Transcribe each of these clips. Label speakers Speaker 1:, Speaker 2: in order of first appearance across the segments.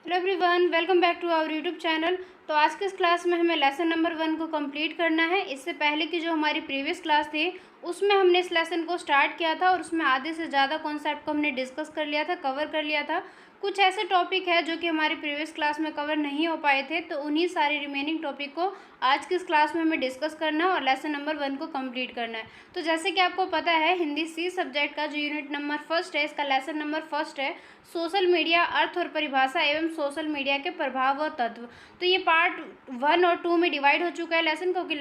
Speaker 1: Hello everyone, welcome back to our YouTube channel. तो आज के इस क्लास में हमें लेसन नंबर 1 को कंप्लीट करना है। इससे पहले की जो हमारी प्रीवियस क्लास थी उसमें हमने इस लेसन को स्टार्ट किया था और उसमें आधे से ज़्यादा कॉन्सेप्ट को हमने डिस्कस कर लिया था, कवर कर लिया था। कुछ ऐसे टॉपिक है जो कि हमारी प्रीवियस क्लास में कवर नहीं हो पाए थे, तो उन्हीं सारे रिमेनिंग टॉपिक को आज की इस क्लास में हमें डिस्कस करना है और लेसन नंबर 1 को कंप्लीट करना है। तो जैसे कि आपको पता है, हिंदी सी सब्जेक्ट का जो यूनिट नंबर 1 है, इसका लेसन नंबर 1 है सोशल मीडिया, अर्थ और परिभाषा एवं सोशल मीडिया के प्रभाव व तत्व। तो ये पार्ट 1 और 2 में डिवाइड हो चुका है लेसन, क्योंकि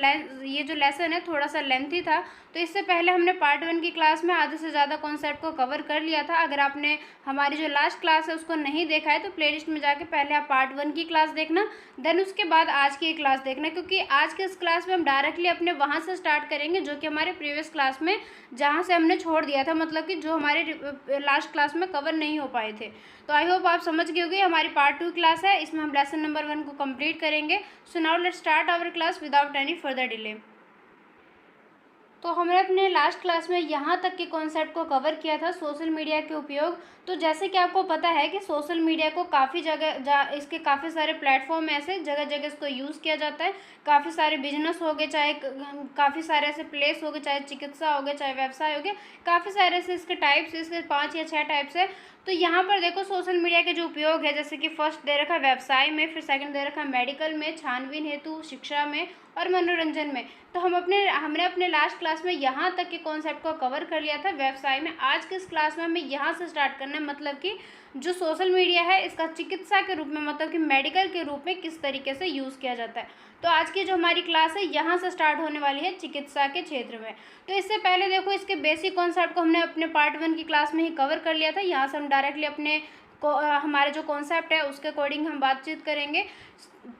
Speaker 1: ये जो लेसन है थोड़ा सा लेंथी था। तो इससे पहले हमने पार्ट 1 की क्लास में आधे से ज़्यादा कॉन्सेप्ट को कवर कर लिया था। अगर आपने हमारी जो लास्ट क्लास है उसको नहीं देखा है तो प्लेलिस्ट में जाके पहले आप पार्ट 1 की क्लास देखना, देन उसके बाद आज की क्लास देखना, क्योंकि आज के इस क्लास में हम डायरेक्टली अपने वहाँ से स्टार्ट करेंगे जो कि हमारे प्रीवियस क्लास में जहाँ से हमने छोड़ दिया था, मतलब कि जो हमारे लास्ट क्लास में कवर नहीं हो पाए थे। तो आई होप आप समझ गए होंगे। हमारी पार्ट 2 क्लास है, इसमें हम लेसन नंबर 1 को कंप्लीट करेंगे। So now let's start our class without any further delay. तो हमने अपने लास्ट क्लास में यहाँ तक के कॉन्सेप्ट को कवर किया था, सोशल मीडिया के उपयोग। तो जैसे कि आपको पता है कि सोशल मीडिया को काफ़ी जगह इसके काफ़ी सारे प्लेटफॉर्म ऐसे जगह जगह इसको यूज़ किया जाता है। काफ़ी सारे बिजनेस हो गए, चाहे काफ़ी सारे ऐसे प्लेस हो गए, चाहे चिकित्सा हो गए, चाहे व्यवसाय हो गए, काफ़ी सारे ऐसे इसके टाइप्स, इसके 5 या 6 टाइप्स है। तो यहाँ पर देखो सोशल मीडिया के जो उपयोग है, जैसे कि फर्स्ट दे रखा है व्यवसाय में, फिर सेकंड दे रखा है मेडिकल में, छानबीन हेतु, शिक्षा में और मनोरंजन में। तो हमने अपने लास्ट क्लास में यहाँ तक के कॉन्सेप्ट को कवर कर लिया था व्यवसाय में। आज के इस क्लास में हमें यहाँ से स्टार्ट करना है, मतलब कि जो सोशल मीडिया है इसका चिकित्सा के रूप में, मतलब कि मेडिकल के रूप में किस तरीके से यूज़ किया जाता है। तो आज की जो हमारी क्लास है यहाँ से स्टार्ट होने वाली है चिकित्सा के क्षेत्र में। तो इससे पहले देखो इसके बेसिक कॉन्सेप्ट को हमने अपने पार्ट 1 की क्लास में ही कवर कर लिया था। यहाँ से हम डायरेक्टली अपने हमारे जो कॉन्सेप्ट है उसके अकॉर्डिंग हम बातचीत करेंगे।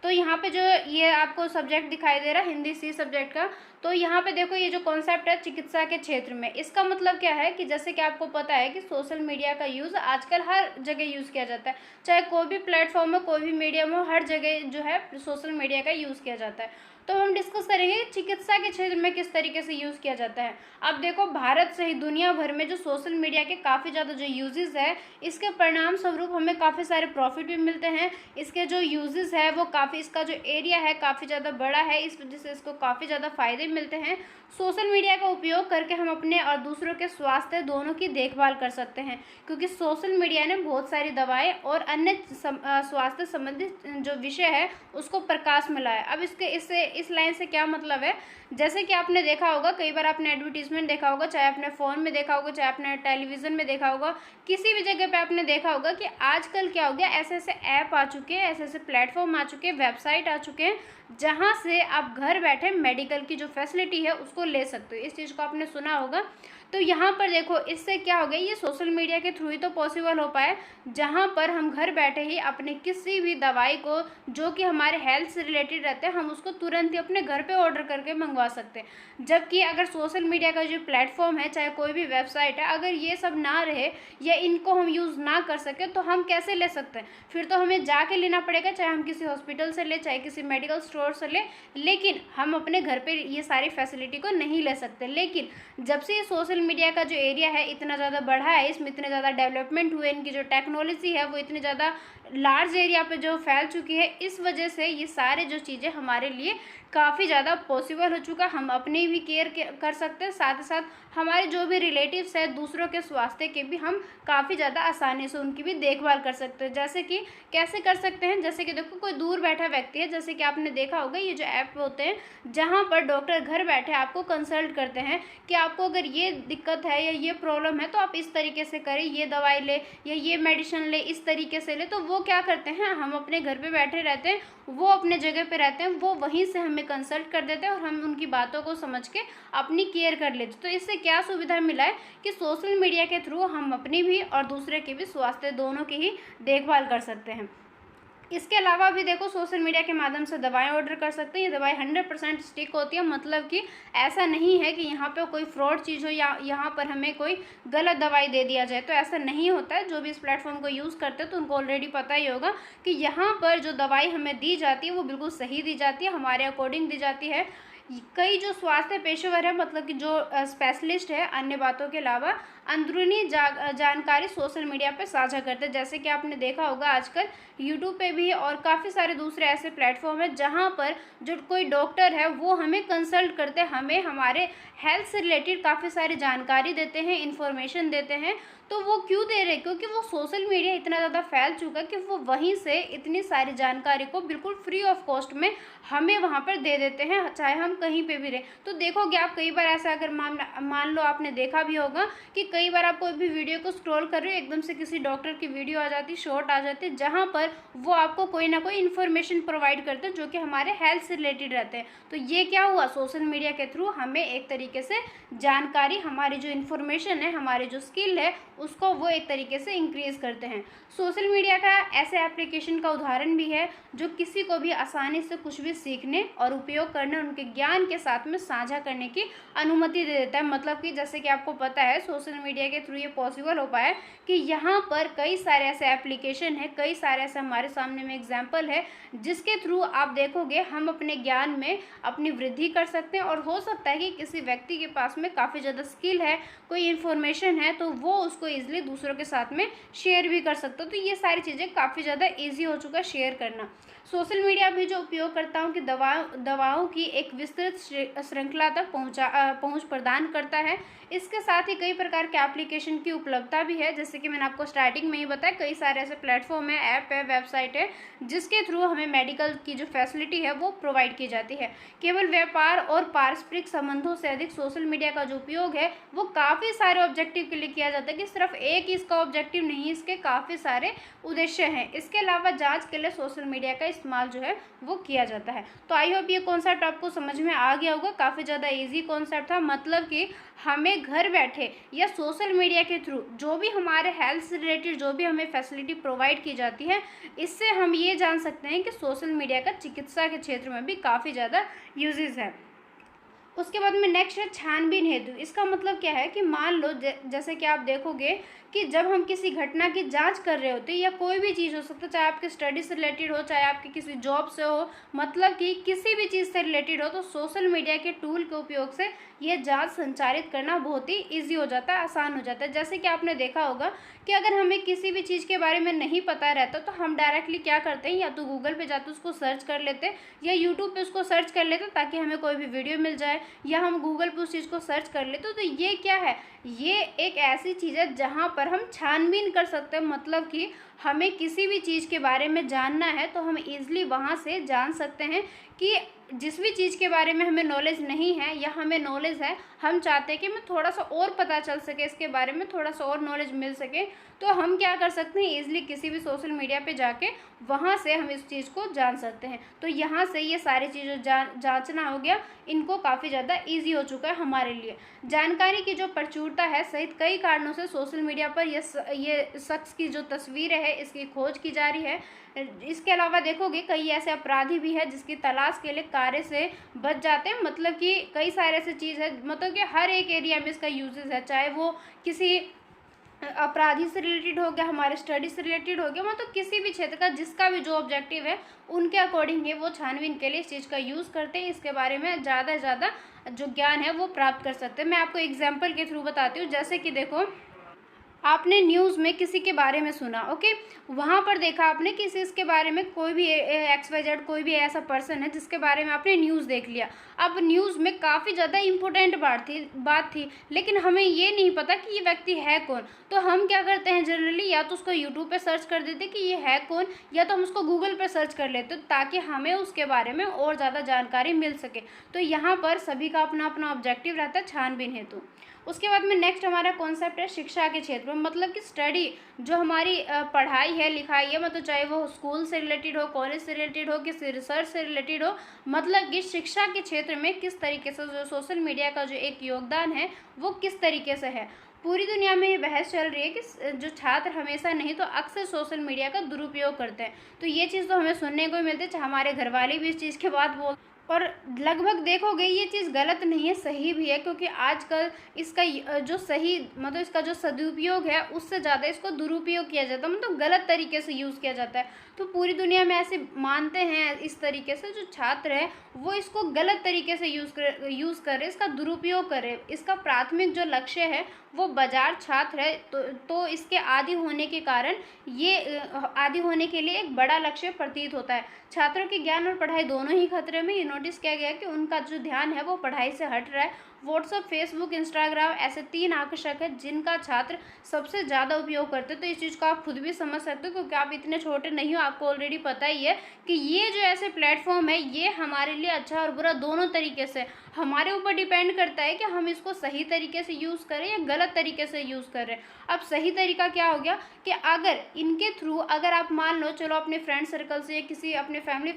Speaker 1: तो यहाँ पे जो ये आपको सब्जेक्ट दिखाई दे रहा है हिंदी सी सब्जेक्ट का, तो यहाँ पे देखो ये जो कॉन्सेप्ट है चिकित्सा के क्षेत्र में, इसका मतलब क्या है कि जैसे कि आपको पता है कि सोशल मीडिया का यूज़ आजकल हर जगह यूज़ किया जाता है, चाहे कोई भी प्लेटफॉर्म हो, कोई भी मीडियम हो, हर जगह जो है सोशल मीडिया का यूज़ किया जाता है। तो हम डिस्कस करेंगे कि चिकित्सा के क्षेत्र में किस तरीके से यूज़ किया जाता है। अब देखो भारत सहित दुनिया भर में जो सोशल मीडिया के काफ़ी ज़्यादा जो यूजेस है, इसके परिणाम स्वरूप हमें काफ़ी सारे प्रॉफिट भी मिलते हैं। इसके जो यूजेस है वो काफ़ी, इसका जो एरिया है काफ़ी ज़्यादा बड़ा है, इस वजह से इसको काफ़ी ज़्यादा फ़ायदे मिलते हैं। सोशल मीडिया का उपयोग करके हम अपने और दूसरों के स्वास्थ्य दोनों की देखभाल कर सकते हैं, क्योंकि सोशल मीडिया ने बहुत सारी दवाएं और अन्य स्वास्थ्य संबंधित जो विषय है उसको प्रकाश में लाया। अब इस लाइन से क्या मतलब है, जैसे कि आपने देखा होगा, कई बार आपने एडवर्टीजमेंट देखा होगा, चाहे आपने फ़ोन में देखा होगा, चाहे आपने टेलीविज़न में देखा होगा, किसी भी जगह पे आपने देखा होगा कि आजकल क्या हो गया, ऐसे ऐसे ऐप आ चुके हैं, ऐसे ऐसे प्लेटफॉर्म आ चुके हैं, वेबसाइट आ चुके हैं, जहाँ से आप घर बैठे मेडिकल की जो फैसिलिटी है उसको ले सकते हो। इस चीज़ को आपने सुना होगा। तो यहाँ पर देखो इससे क्या हो गया, ये सोशल मीडिया के थ्रू ही तो पॉसिबल हो पाए, जहाँ पर हम घर बैठे ही अपने किसी भी दवाई को जो कि हमारे हेल्थ से रिलेटेड रहते हैं, हम उसको तुरंत ही अपने घर पे ऑर्डर करके मंगवा सकते हैं। जबकि अगर सोशल मीडिया का जो प्लेटफॉर्म है, चाहे कोई भी वेबसाइट है, अगर ये सब ना रहे या इनको हम यूज़ ना कर सके तो हम कैसे ले सकते हैं? फिर तो हमें जाके लेना पड़ेगा, चाहे हम किसी हॉस्पिटल से ले, चाहे किसी मेडिकल स्टोर से ले, लेकिन हम अपने घर पे ये सारी फैसिलिटी को नहीं ले सकते। लेकिन जब से ये सोशल मीडिया का जो एरिया है इतना ज़्यादा बढ़ा है, इसमें इतने ज़्यादा डेवलपमेंट हुए, इनकी जो टेक्नोलॉजी है वो इतनी ज़्यादा लार्ज एरिया पे जो फैल चुकी है, इस वजह से ये सारे जो चीज़ें हमारे लिए काफ़ी ज़्यादा पॉसिबल हो चुका। हम अपनी भी केयर कर सकते हैं, साथ ही साथ हमारे जो भी रिलेटिव्स हैं, दूसरों के स्वास्थ्य के भी हम काफ़ी ज़्यादा आसानी से उनकी भी देखभाल कर सकते हैं। जैसे कि कैसे कर सकते हैं, जैसे कि देखो कोई दूर बैठा व्यक्ति है, जैसे कि आपने देखा होगा ये जो ऐप होते हैं जहाँ पर डॉक्टर घर बैठे आपको कंसल्ट करते हैं कि आपको अगर ये दिक्कत है या ये प्रॉब्लम है तो आप इस तरीके से करें, ये दवाई ले या ये मेडिसिन ले, इस तरीके से ले। तो वो क्या करते हैं, हम अपने घर पे बैठे रहते हैं, वो अपने जगह पे रहते हैं, वो वहीं से हमें कंसल्ट कर देते हैं और हम उनकी बातों को समझ के अपनी केयर कर लेते। तो इससे क्या सुविधा मिला है कि सोशल मीडिया के थ्रू हम अपनी भी और दूसरे की भी स्वास्थ्य दोनों की ही देखभाल कर सकते हैं। इसके अलावा भी देखो सोशल मीडिया के माध्यम से दवाएं ऑर्डर कर सकते हैं। ये दवाई 100% स्टिक होती है, मतलब कि ऐसा नहीं है कि यहाँ पे कोई फ्रॉड चीज़ हो या यहाँ पर हमें कोई गलत दवाई दे दिया जाए, तो ऐसा नहीं होता है। जो भी इस प्लेटफॉर्म को यूज़ करते हैं तो उनको ऑलरेडी पता ही होगा कि यहाँ पर जो दवाई हमें दी जाती है वो बिल्कुल सही दी जाती है, हमारे अकॉर्डिंग दी जाती है। कई जो स्वास्थ्य पेशेवर है, मतलब कि जो स्पेशलिस्ट है, अन्य बातों के अलावा अंदरूनी जानकारी सोशल मीडिया पे साझा करते हैं। जैसे कि आपने देखा होगा आजकल यूट्यूब पे भी और काफ़ी सारे दूसरे ऐसे प्लेटफॉर्म हैं जहाँ पर जो कोई डॉक्टर है वो हमें कंसल्ट करते हैं, हमें हमारे हेल्थ से रिलेटेड काफ़ी सारी जानकारी देते हैं, इन्फॉर्मेशन देते हैं। तो वो क्यों दे रहे हैं? क्योंकि वो सोशल मीडिया इतना ज़्यादा फैल चुका है कि वो वहीं से इतनी सारी जानकारी को बिल्कुल फ्री ऑफ कॉस्ट में हमें वहाँ पर दे देते हैं, चाहे हम कहीं पे भी रहें। तो देखोगे आप कई बार ऐसा, अगर मान लो आपने देखा भी होगा कि कई बार आप कोई भी वीडियो को स्क्रॉल कर रहे हो, एकदम से किसी डॉक्टर की वीडियो आ जाती, शॉर्ट आ जाती है, जहाँ पर वो आपको कोई ना कोई इन्फॉर्मेशन प्रोवाइड करते हैं जो कि हमारे हेल्थ से रिलेटेड रहते हैं। तो ये क्या हुआ? सोशल मीडिया के थ्रू हमें एक तरीके से जानकारी, हमारी जो इन्फॉर्मेशन है, हमारी जो स्किल है, उसको वो एक तरीके से इंक्रीज़ करते हैं। सोशल मीडिया का ऐसे एप्लीकेशन का उदाहरण भी है जो किसी को भी आसानी से कुछ भी सीखने और उपयोग करने, उनके ज्ञान के साथ में साझा करने की अनुमति दे देता है। मतलब कि जैसे कि आपको पता है सोशल मीडिया के थ्रू ये पॉसिबल हो पाया कि यहाँ पर कई सारे ऐसे एप्लीकेशन है, कई सारे ऐसे हमारे सामने में एग्जाम्पल है जिसके थ्रू आप देखोगे हम अपने ज्ञान में अपनी वृद्धि कर सकते हैं। और हो सकता है कि किसी व्यक्ति के पास में काफ़ी ज़्यादा स्किल है, कोई इन्फॉर्मेशन है, तो वो उसको ईजिली दूसरों के साथ में शेयर भी कर सकते हो। तो ये सारी चीज़ें काफ़ी ज़्यादा ईजी हो चुका है शेयर करना। सोशल मीडिया भी जो उपयोगकर्ताओं की दवाओं की एक विस्तृत श्रृंखला तक पहुंच प्रदान करता है। इसके साथ ही कई प्रकार के एप्लीकेशन की उपलब्धता भी है। जैसे कि मैंने आपको स्टार्टिंग में ही बताया, कई सारे ऐसे प्लेटफॉर्म है, ऐप है, वेबसाइट है जिसके थ्रू हमें मेडिकल की जो फैसिलिटी है वो प्रोवाइड की जाती है। केवल व्यापार और पारस्परिक संबंधों से अधिक सोशल मीडिया का जो उपयोग है वो काफ़ी सारे ऑब्जेक्टिव के लिए किया जाता है, कि सिर्फ एक ही इसका ऑब्जेक्टिव नहीं, इसके काफ़ी सारे उद्देश्य हैं। इसके अलावा जांच के लिए सोशल मीडिया का इस्तेमाल जो है वो किया जाता है। तो आई होप ये कॉन्सेप्ट आपको समझ में आ गया होगा। काफ़ी ज़्यादा इजी कॉन्सेप्ट था। मतलब कि हमें घर बैठे या सोशल मीडिया के थ्रू जो भी हमारे हेल्थ से रिलेटेड जो भी हमें फैसिलिटी प्रोवाइड की जाती है, इससे हम ये जान सकते हैं कि सोशल मीडिया का चिकित्सा के क्षेत्र में भी काफ़ी ज़्यादा यूजेस है। उसके बाद में नेक्स्ट है छानबीन हेतु। इसका मतलब क्या है कि मान लो जैसे कि आप देखोगे कि जब हम किसी घटना की जांच कर रहे होते हैं, या कोई भी चीज़ हो सकता है, चाहे आपके स्टडी से रिलेटेड हो, चाहे आपकी किसी जॉब से हो, मतलब कि किसी भी चीज़ से रिलेटेड हो, तो सोशल मीडिया के टूल के उपयोग से ये जांच संचालित करना बहुत ही ईजी हो जाता है, आसान हो जाता है। जैसे कि आपने देखा होगा कि अगर हमें किसी भी चीज़ के बारे में नहीं पता रहता तो हम डायरेक्टली क्या करते हैं, या तो गूगल पे जाते उसको सर्च कर लेते हैं, या यूट्यूब पे उसको सर्च कर लेते ताकि हमें कोई भी वीडियो मिल जाए, या हम गूगल पे उस चीज़ को सर्च कर लेते। तो ये क्या है? ये एक ऐसी चीज़ है जहाँ पर हम छानबीन कर सकते हैं। मतलब कि हमें किसी भी चीज़ के बारे में जानना है तो हम ईज़िली वहाँ से जान सकते हैं कि जिस भी चीज़ के बारे में हमें नॉलेज नहीं है या हमें नॉलेज है, हम चाहते हैं कि हमें थोड़ा सा और पता चल सके, इसके बारे में थोड़ा सा और नॉलेज मिल सके, तो हम क्या कर सकते हैं, ईज़िली किसी भी सोशल मीडिया पे जाके वहाँ से हम इस चीज़ को जान सकते हैं। तो यहाँ से ये सारी चीज़ें जांचना हो गया, इनको काफ़ी ज़्यादा ईजी हो चुका है हमारे लिए। जानकारी की जो प्रचुरता है सहित कई कारणों से सोशल मीडिया पर ये शख्स की जो तस्वीरें है इसकी खोज की जा रही है। इसके अलावा देखोगे कई ऐसे अपराधी भी है जिसकी तलाश के लिए कार्य से बच जाते हैं। मतलब कि कई सारे ऐसे चीज़ है, मतलब कि हर एक एरिया में इसका यूजेस है, चाहे वो किसी अपराधी से रिलेटेड हो गया, हमारे स्टडी से रिलेटेड हो गया, मतलब किसी भी क्षेत्र का जिसका भी जो ऑब्जेक्टिव है उनके अकॉर्डिंग ये वो छानबीन के लिए इस चीज़ का यूज़ करते हैं। इसके बारे में ज़्यादा से ज़्यादा जो ज्ञान है वो प्राप्त कर सकते हैं। मैं आपको एग्जाम्पल के थ्रू बताती हूँ। जैसे कि देखो, आपने न्यूज़ में किसी के बारे में सुना, ओके, वहाँ पर देखा आपने किसी इसके बारे में, कोई भी XYZ कोई भी ऐसा पर्सन है जिसके बारे में आपने न्यूज़ देख लिया। अब न्यूज़ में काफ़ी ज़्यादा इम्पोर्टेंट बात थी, लेकिन हमें ये नहीं पता कि ये व्यक्ति है कौन। तो हम क्या करते हैं जनरली, या तो उसको यूट्यूब पे सर्च कर देते कि ये है कौन, या तो हम उसको गूगल पे सर्च कर लेते ताकि हमें उसके बारे में और ज़्यादा जानकारी मिल सके। तो यहाँ पर सभी का अपना अपना ऑब्जेक्टिव रहता है छानबीन हेतु। उसके बाद में नेक्स्ट हमारा कॉन्सेप्ट है शिक्षा के क्षेत्र में। मतलब कि स्टडी जो हमारी पढ़ाई है, लिखाई है, मतलब चाहे वो स्कूल से रिलेटेड हो, कॉलेज से रिलेटेड हो, किसी रिसर्च से रिलेटेड हो, मतलब कि शिक्षा के क्षेत्र में किस तरीके से जो सोशल मीडिया का जो एक योगदान है वो किस तरीके से है। पूरी दुनिया में ये बहस चल रही है कि जो छात्र हमेशा नहीं तो अक्सर सोशल मीडिया का दुरुपयोग करते हैं। तो ये चीज़ तो हमें सुनने को ही मिलती है, हमारे घर वाले भी इस चीज़ के बाद बोल, और लगभग देखोगे ये चीज़ गलत नहीं है, सही भी है, क्योंकि आजकल इसका जो सही मतलब इसका जो सदुपयोग है उससे ज़्यादा इसको दुरुपयोग किया जाता है, मतलब गलत तरीके से यूज़ किया जाता है। तो पूरी दुनिया में ऐसे मानते हैं इस तरीके से, जो छात्र हैं वो इसको गलत तरीके से यूज़ कर रहे, इसका दुरुपयोग कर रहे। इसका प्राथमिक जो लक्ष्य है वो बाजार छात्र है, तो इसके आदी होने के कारण ये आदी होने के लिए एक बड़ा लक्ष्य प्रतीत होता है। छात्रों के ज्ञान और पढ़ाई दोनों ही खतरे में। ये नोटिस किया गया कि उनका जो ध्यान है वो पढ़ाई से हट रहा है। व्हाट्सअप, फेसबुक, इंस्टाग्राम ऐसे 3 आकर्षक है जिनका छात्र सबसे ज़्यादा उपयोग करते हैं। तो इस चीज़ को आप खुद भी समझ सकते हो, क्योंकि आप इतने छोटे नहीं हो, आपको ऑलरेडी पता ही है कि ये जो ऐसे प्लेटफॉर्म है ये हमारे लिए अच्छा और बुरा दोनों तरीके से, हमारे ऊपर डिपेंड करता है कि हम इसको सही तरीके से यूज़ करें या गलत तरीके से यूज़ करें। अब सही तरीका क्या हो गया कि अगर इनके थ्रू अगर आप मान लो चलो अपने फ्रेंड सर्कल से या किसी अपने फैमिली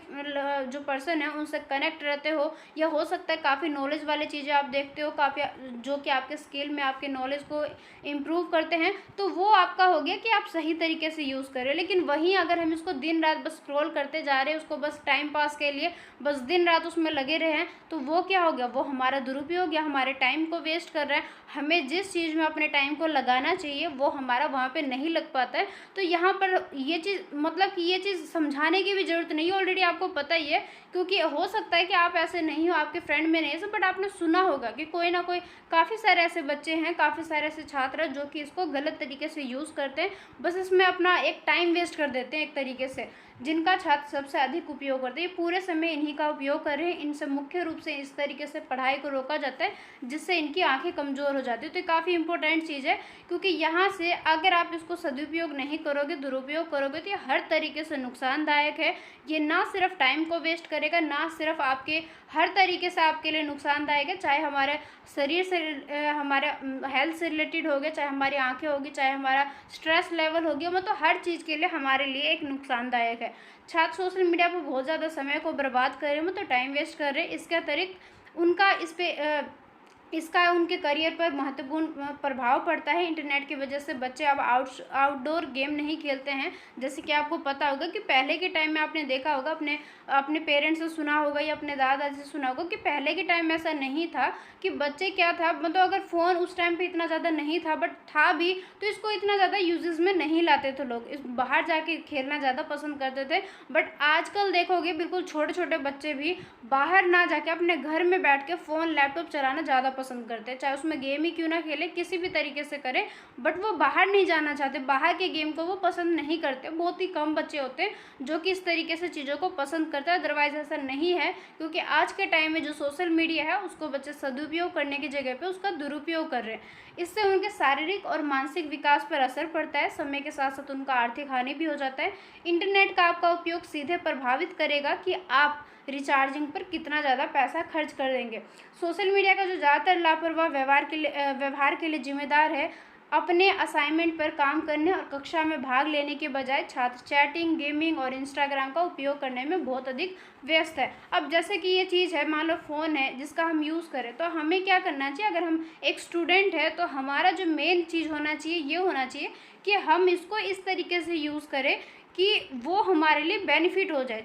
Speaker 1: जो पर्सन है उनसे कनेक्ट रहते हो, या हो सकता है काफ़ी नॉलेज वाली चीज़ें आप देखते हो, काफ़ी जो कि आपके स्किल में आपके नॉलेज को इम्प्रूव करते हैं, तो वो आपका हो गया कि आप सही तरीके से यूज़ करें। लेकिन वहीं अगर हम इसको दिन रात बस स्क्रॉल करते जा रहे हैं, उसको बस टाइम पास के लिए बस दिन रात उसमें लगे रहे हैं, तो वो क्या हो गया, वो हमारा दुरुपयोग या हमारे टाइम को वेस्ट कर रहा है। हमें जिस चीज़ में अपने टाइम को लगाना चाहिए वो हमारा वहाँ पे नहीं लग पाता है। तो यहाँ पर ये चीज़ मतलब कि ये चीज़ समझाने की भी ज़रूरत नहीं है, ऑलरेडी आपको पता ही है, क्योंकि हो सकता है कि आप ऐसे नहीं हो, आपके फ्रेंड में नहीं है, बट आपने सुना होगा कि कोई ना कोई काफ़ी सारे ऐसे बच्चे हैं, काफ़ी सारे ऐसे छात्र हैं जो कि इसको गलत तरीके से यूज़ करते हैं, बस इसमें अपना एक टाइम वेस्ट कर देते हैं एक तरीके से। जिनका छात्र सबसे अधिक उपयोग करते हैं, ये पूरे समय इन्हीं का उपयोग कर रहे हैं। इनसे मुख्य रूप से इस तरीके से पढ़ाई को रोका जाता है जिससे इनकी आंखें कमज़ोर हो जाती है। तो ये काफ़ी इंपॉर्टेंट चीज़ है, क्योंकि यहाँ से अगर आप इसको सदुपयोग नहीं करोगे, दुरुपयोग करोगे, तो ये हर तरीके से नुकसानदायक है। ये ना सिर्फ टाइम को वेस्ट करेगा, ना सिर्फ आपके हर तरीके से आपके लिए नुकसानदायक है, चाहे हमारे शरीर से हमारे हेल्थ से रिलेटेड हो गया, चाहे हमारी आंखें होगी, चाहे हमारा स्ट्रेस लेवल हो गया, मतलब हर चीज़ के लिए हमारे लिए एक नुकसानदायक है। छात्र सोशल मीडिया पर बहुत ज़्यादा समय को बर्बाद कर रहे हैं, मतलब टाइम वेस्ट कर रहे हैं। इसके अतिरिक्त उनका इसका उनके करियर पर महत्वपूर्ण प्रभाव पड़ता है। इंटरनेट की वजह से बच्चे अब आउटडोर गेम नहीं खेलते हैं। जैसे कि आपको पता होगा कि पहले के टाइम में आपने देखा होगा, अपने पेरेंट्स से सुना होगा या अपने दादा दादी से सुना होगा कि पहले के टाइम में ऐसा नहीं था कि बच्चे क्या था, मतलब अगर फ़ोन उस टाइम पे इतना ज़्यादा नहीं था, बट था भी तो इसको इतना ज़्यादा यूजेस में नहीं लाते थे लोग, इस बाहर जाके खेलना ज़्यादा पसंद करते थे। बट आजकल देखोगे बिल्कुल छोटे छोटे बच्चे भी बाहर ना जाके अपने घर में बैठ के फ़ोन लैपटॉप चलाना ज़्यादा पसंद करते हैं, चाहे उसमें गेम ही क्यों ना खेले, किसी भी तरीके से करें, बट वो बाहर नहीं जाना चाहते, बाहर के गेम को वो पसंद नहीं करते। बहुत ही कम बच्चे होते हैं जो कि इस तरीके से चीज़ों को पसंद करते हैं, अदरवाइज ऐसा नहीं है, क्योंकि आज के टाइम में जो सोशल मीडिया है उसको बच्चे सदुपयोग करने की जगह पे उसका दुरुपयोग कर रहे हैं। इससे उनके शारीरिक और मानसिक विकास पर असर पड़ता है, समय के साथ साथ उनका आर्थिक हानि भी हो जाता है। इंटरनेट का आपका उपयोग सीधे प्रभावित करेगा कि आप रिचार्जिंग पर कितना ज़्यादा पैसा खर्च कर देंगे। सोशल मीडिया का जो ज़्यादातर लापरवाह व्यवहार के लिए जिम्मेदार है, अपने असाइनमेंट पर काम करने और कक्षा में भाग लेने के बजाय छात्र चैटिंग, गेमिंग और इंस्टाग्राम का उपयोग करने में बहुत अधिक व्यस्त है। अब जैसे कि ये चीज़ है, मान लो फ़ोन है जिसका हम यूज़ करें, तो हमें क्या करना चाहिए, अगर हम एक स्टूडेंट है तो हमारा जो मेन चीज़ होना चाहिए ये होना चाहिए कि हम इसको इस तरीके से यूज़ करें कि वो हमारे लिए बेनिफिट हो जाए।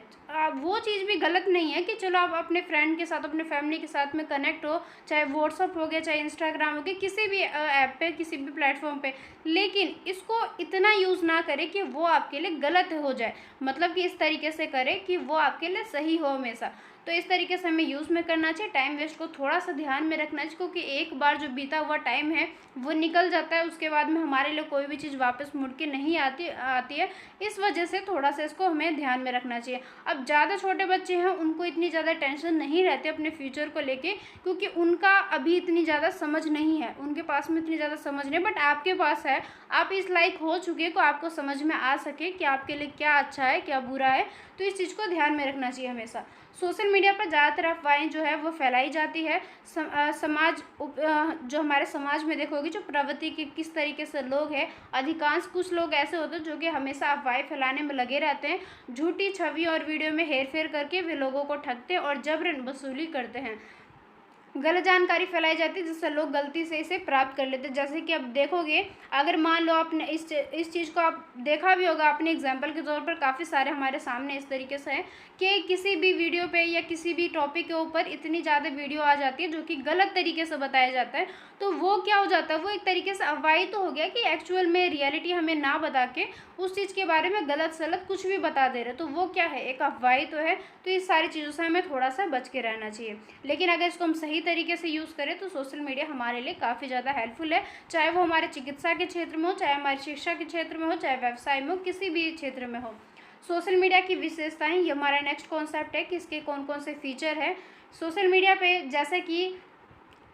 Speaker 1: वो चीज़ भी गलत नहीं है कि चलो आप अपने फ्रेंड के साथ, अपने फैमिली के साथ में कनेक्ट हो, चाहे व्हाट्सअप हो गया, चाहे इंस्टाग्राम हो गया, किसी भी ऐप पे, किसी भी प्लेटफॉर्म पे, लेकिन इसको इतना यूज़ ना करें कि वो आपके लिए गलत हो जाए, मतलब कि इस तरीके से करें कि वो आपके लिए सही हो हमेशा। तो इस तरीके से हमें यूज़ में करना चाहिए। टाइम वेस्ट को थोड़ा सा ध्यान में रखना चाहिए, क्योंकि एक बार जो बीता हुआ टाइम है वो निकल जाता है, उसके बाद में हमारे लिए कोई भी चीज़ वापस मुड़ के नहीं आती है। इस वजह से थोड़ा सा इसको हमें ध्यान में रखना चाहिए। अब ज़्यादा छोटे बच्चे हैं उनको इतनी ज़्यादा टेंशन नहीं रहती अपने फ्यूचर को लेके, क्योंकि उनका अभी इतनी ज़्यादा समझ नहीं है, उनके पास में इतनी ज़्यादा समझ नहीं, बट आपके पास है, आप इस लायक हो चुके को आपको समझ में आ सके कि आपके लिए क्या अच्छा है क्या बुरा है। तो इस चीज़ को ध्यान में रखना चाहिए हमेशा। सोशल मीडिया पर ज़्यादातर अफवाहें जो है वो फैलाई जाती है। जो हमारे समाज में देखोगे जो प्रवृत्ति के किस तरीके से लोग हैं, अधिकांश कुछ लोग ऐसे होते हैं जो कि हमेशा अफवाहें फैलाने में लगे रहते हैं। झूठी छवि और वीडियो में हेरफेर करके वे लोगों को ठगते और जबरन वसूली करते हैं। गलत जानकारी फैलाई जाती है जिससे लोग गलती से इसे प्राप्त कर लेते हैं। जैसे कि अब देखोगे, अगर मान लो आपने इस चीज़ को आप देखा भी होगा, अपने एग्जाम्पल के तौर पर काफ़ी सारे हमारे सामने इस तरीके से है कि किसी भी वीडियो पे या किसी भी टॉपिक के ऊपर इतनी ज़्यादा वीडियो आ जाती है जो कि गलत तरीके से बताया जाता है, तो वो क्या हो जाता है, वो एक तरीके से अफवाही तो हो गया कि एक्चुअल में रियलिटी हमें ना बता के उस चीज़ के बारे में गलत सलत कुछ भी बता दे रहे, तो वो क्या है, एक अफवाही तो है। तो इस सारी चीज़ों से हमें थोड़ा सा बच के रहना चाहिए। लेकिन अगर इसको हम सही सही तरीके से यूज़ करें तो सोशल मीडिया हमारे लिए काफ़ी ज़्यादा हेल्पफुल है, चाहे वो हमारे चिकित्सा के क्षेत्र में हो, चाहे हमारी शिक्षा के क्षेत्र में हो, चाहे व्यवसाय में हो, किसी भी क्षेत्र में हो। सोशल मीडिया की विशेषताएं, ये हमारा नेक्स्ट कॉन्सेप्ट है कि इसके कौन कौन से फीचर है। सोशल मीडिया पे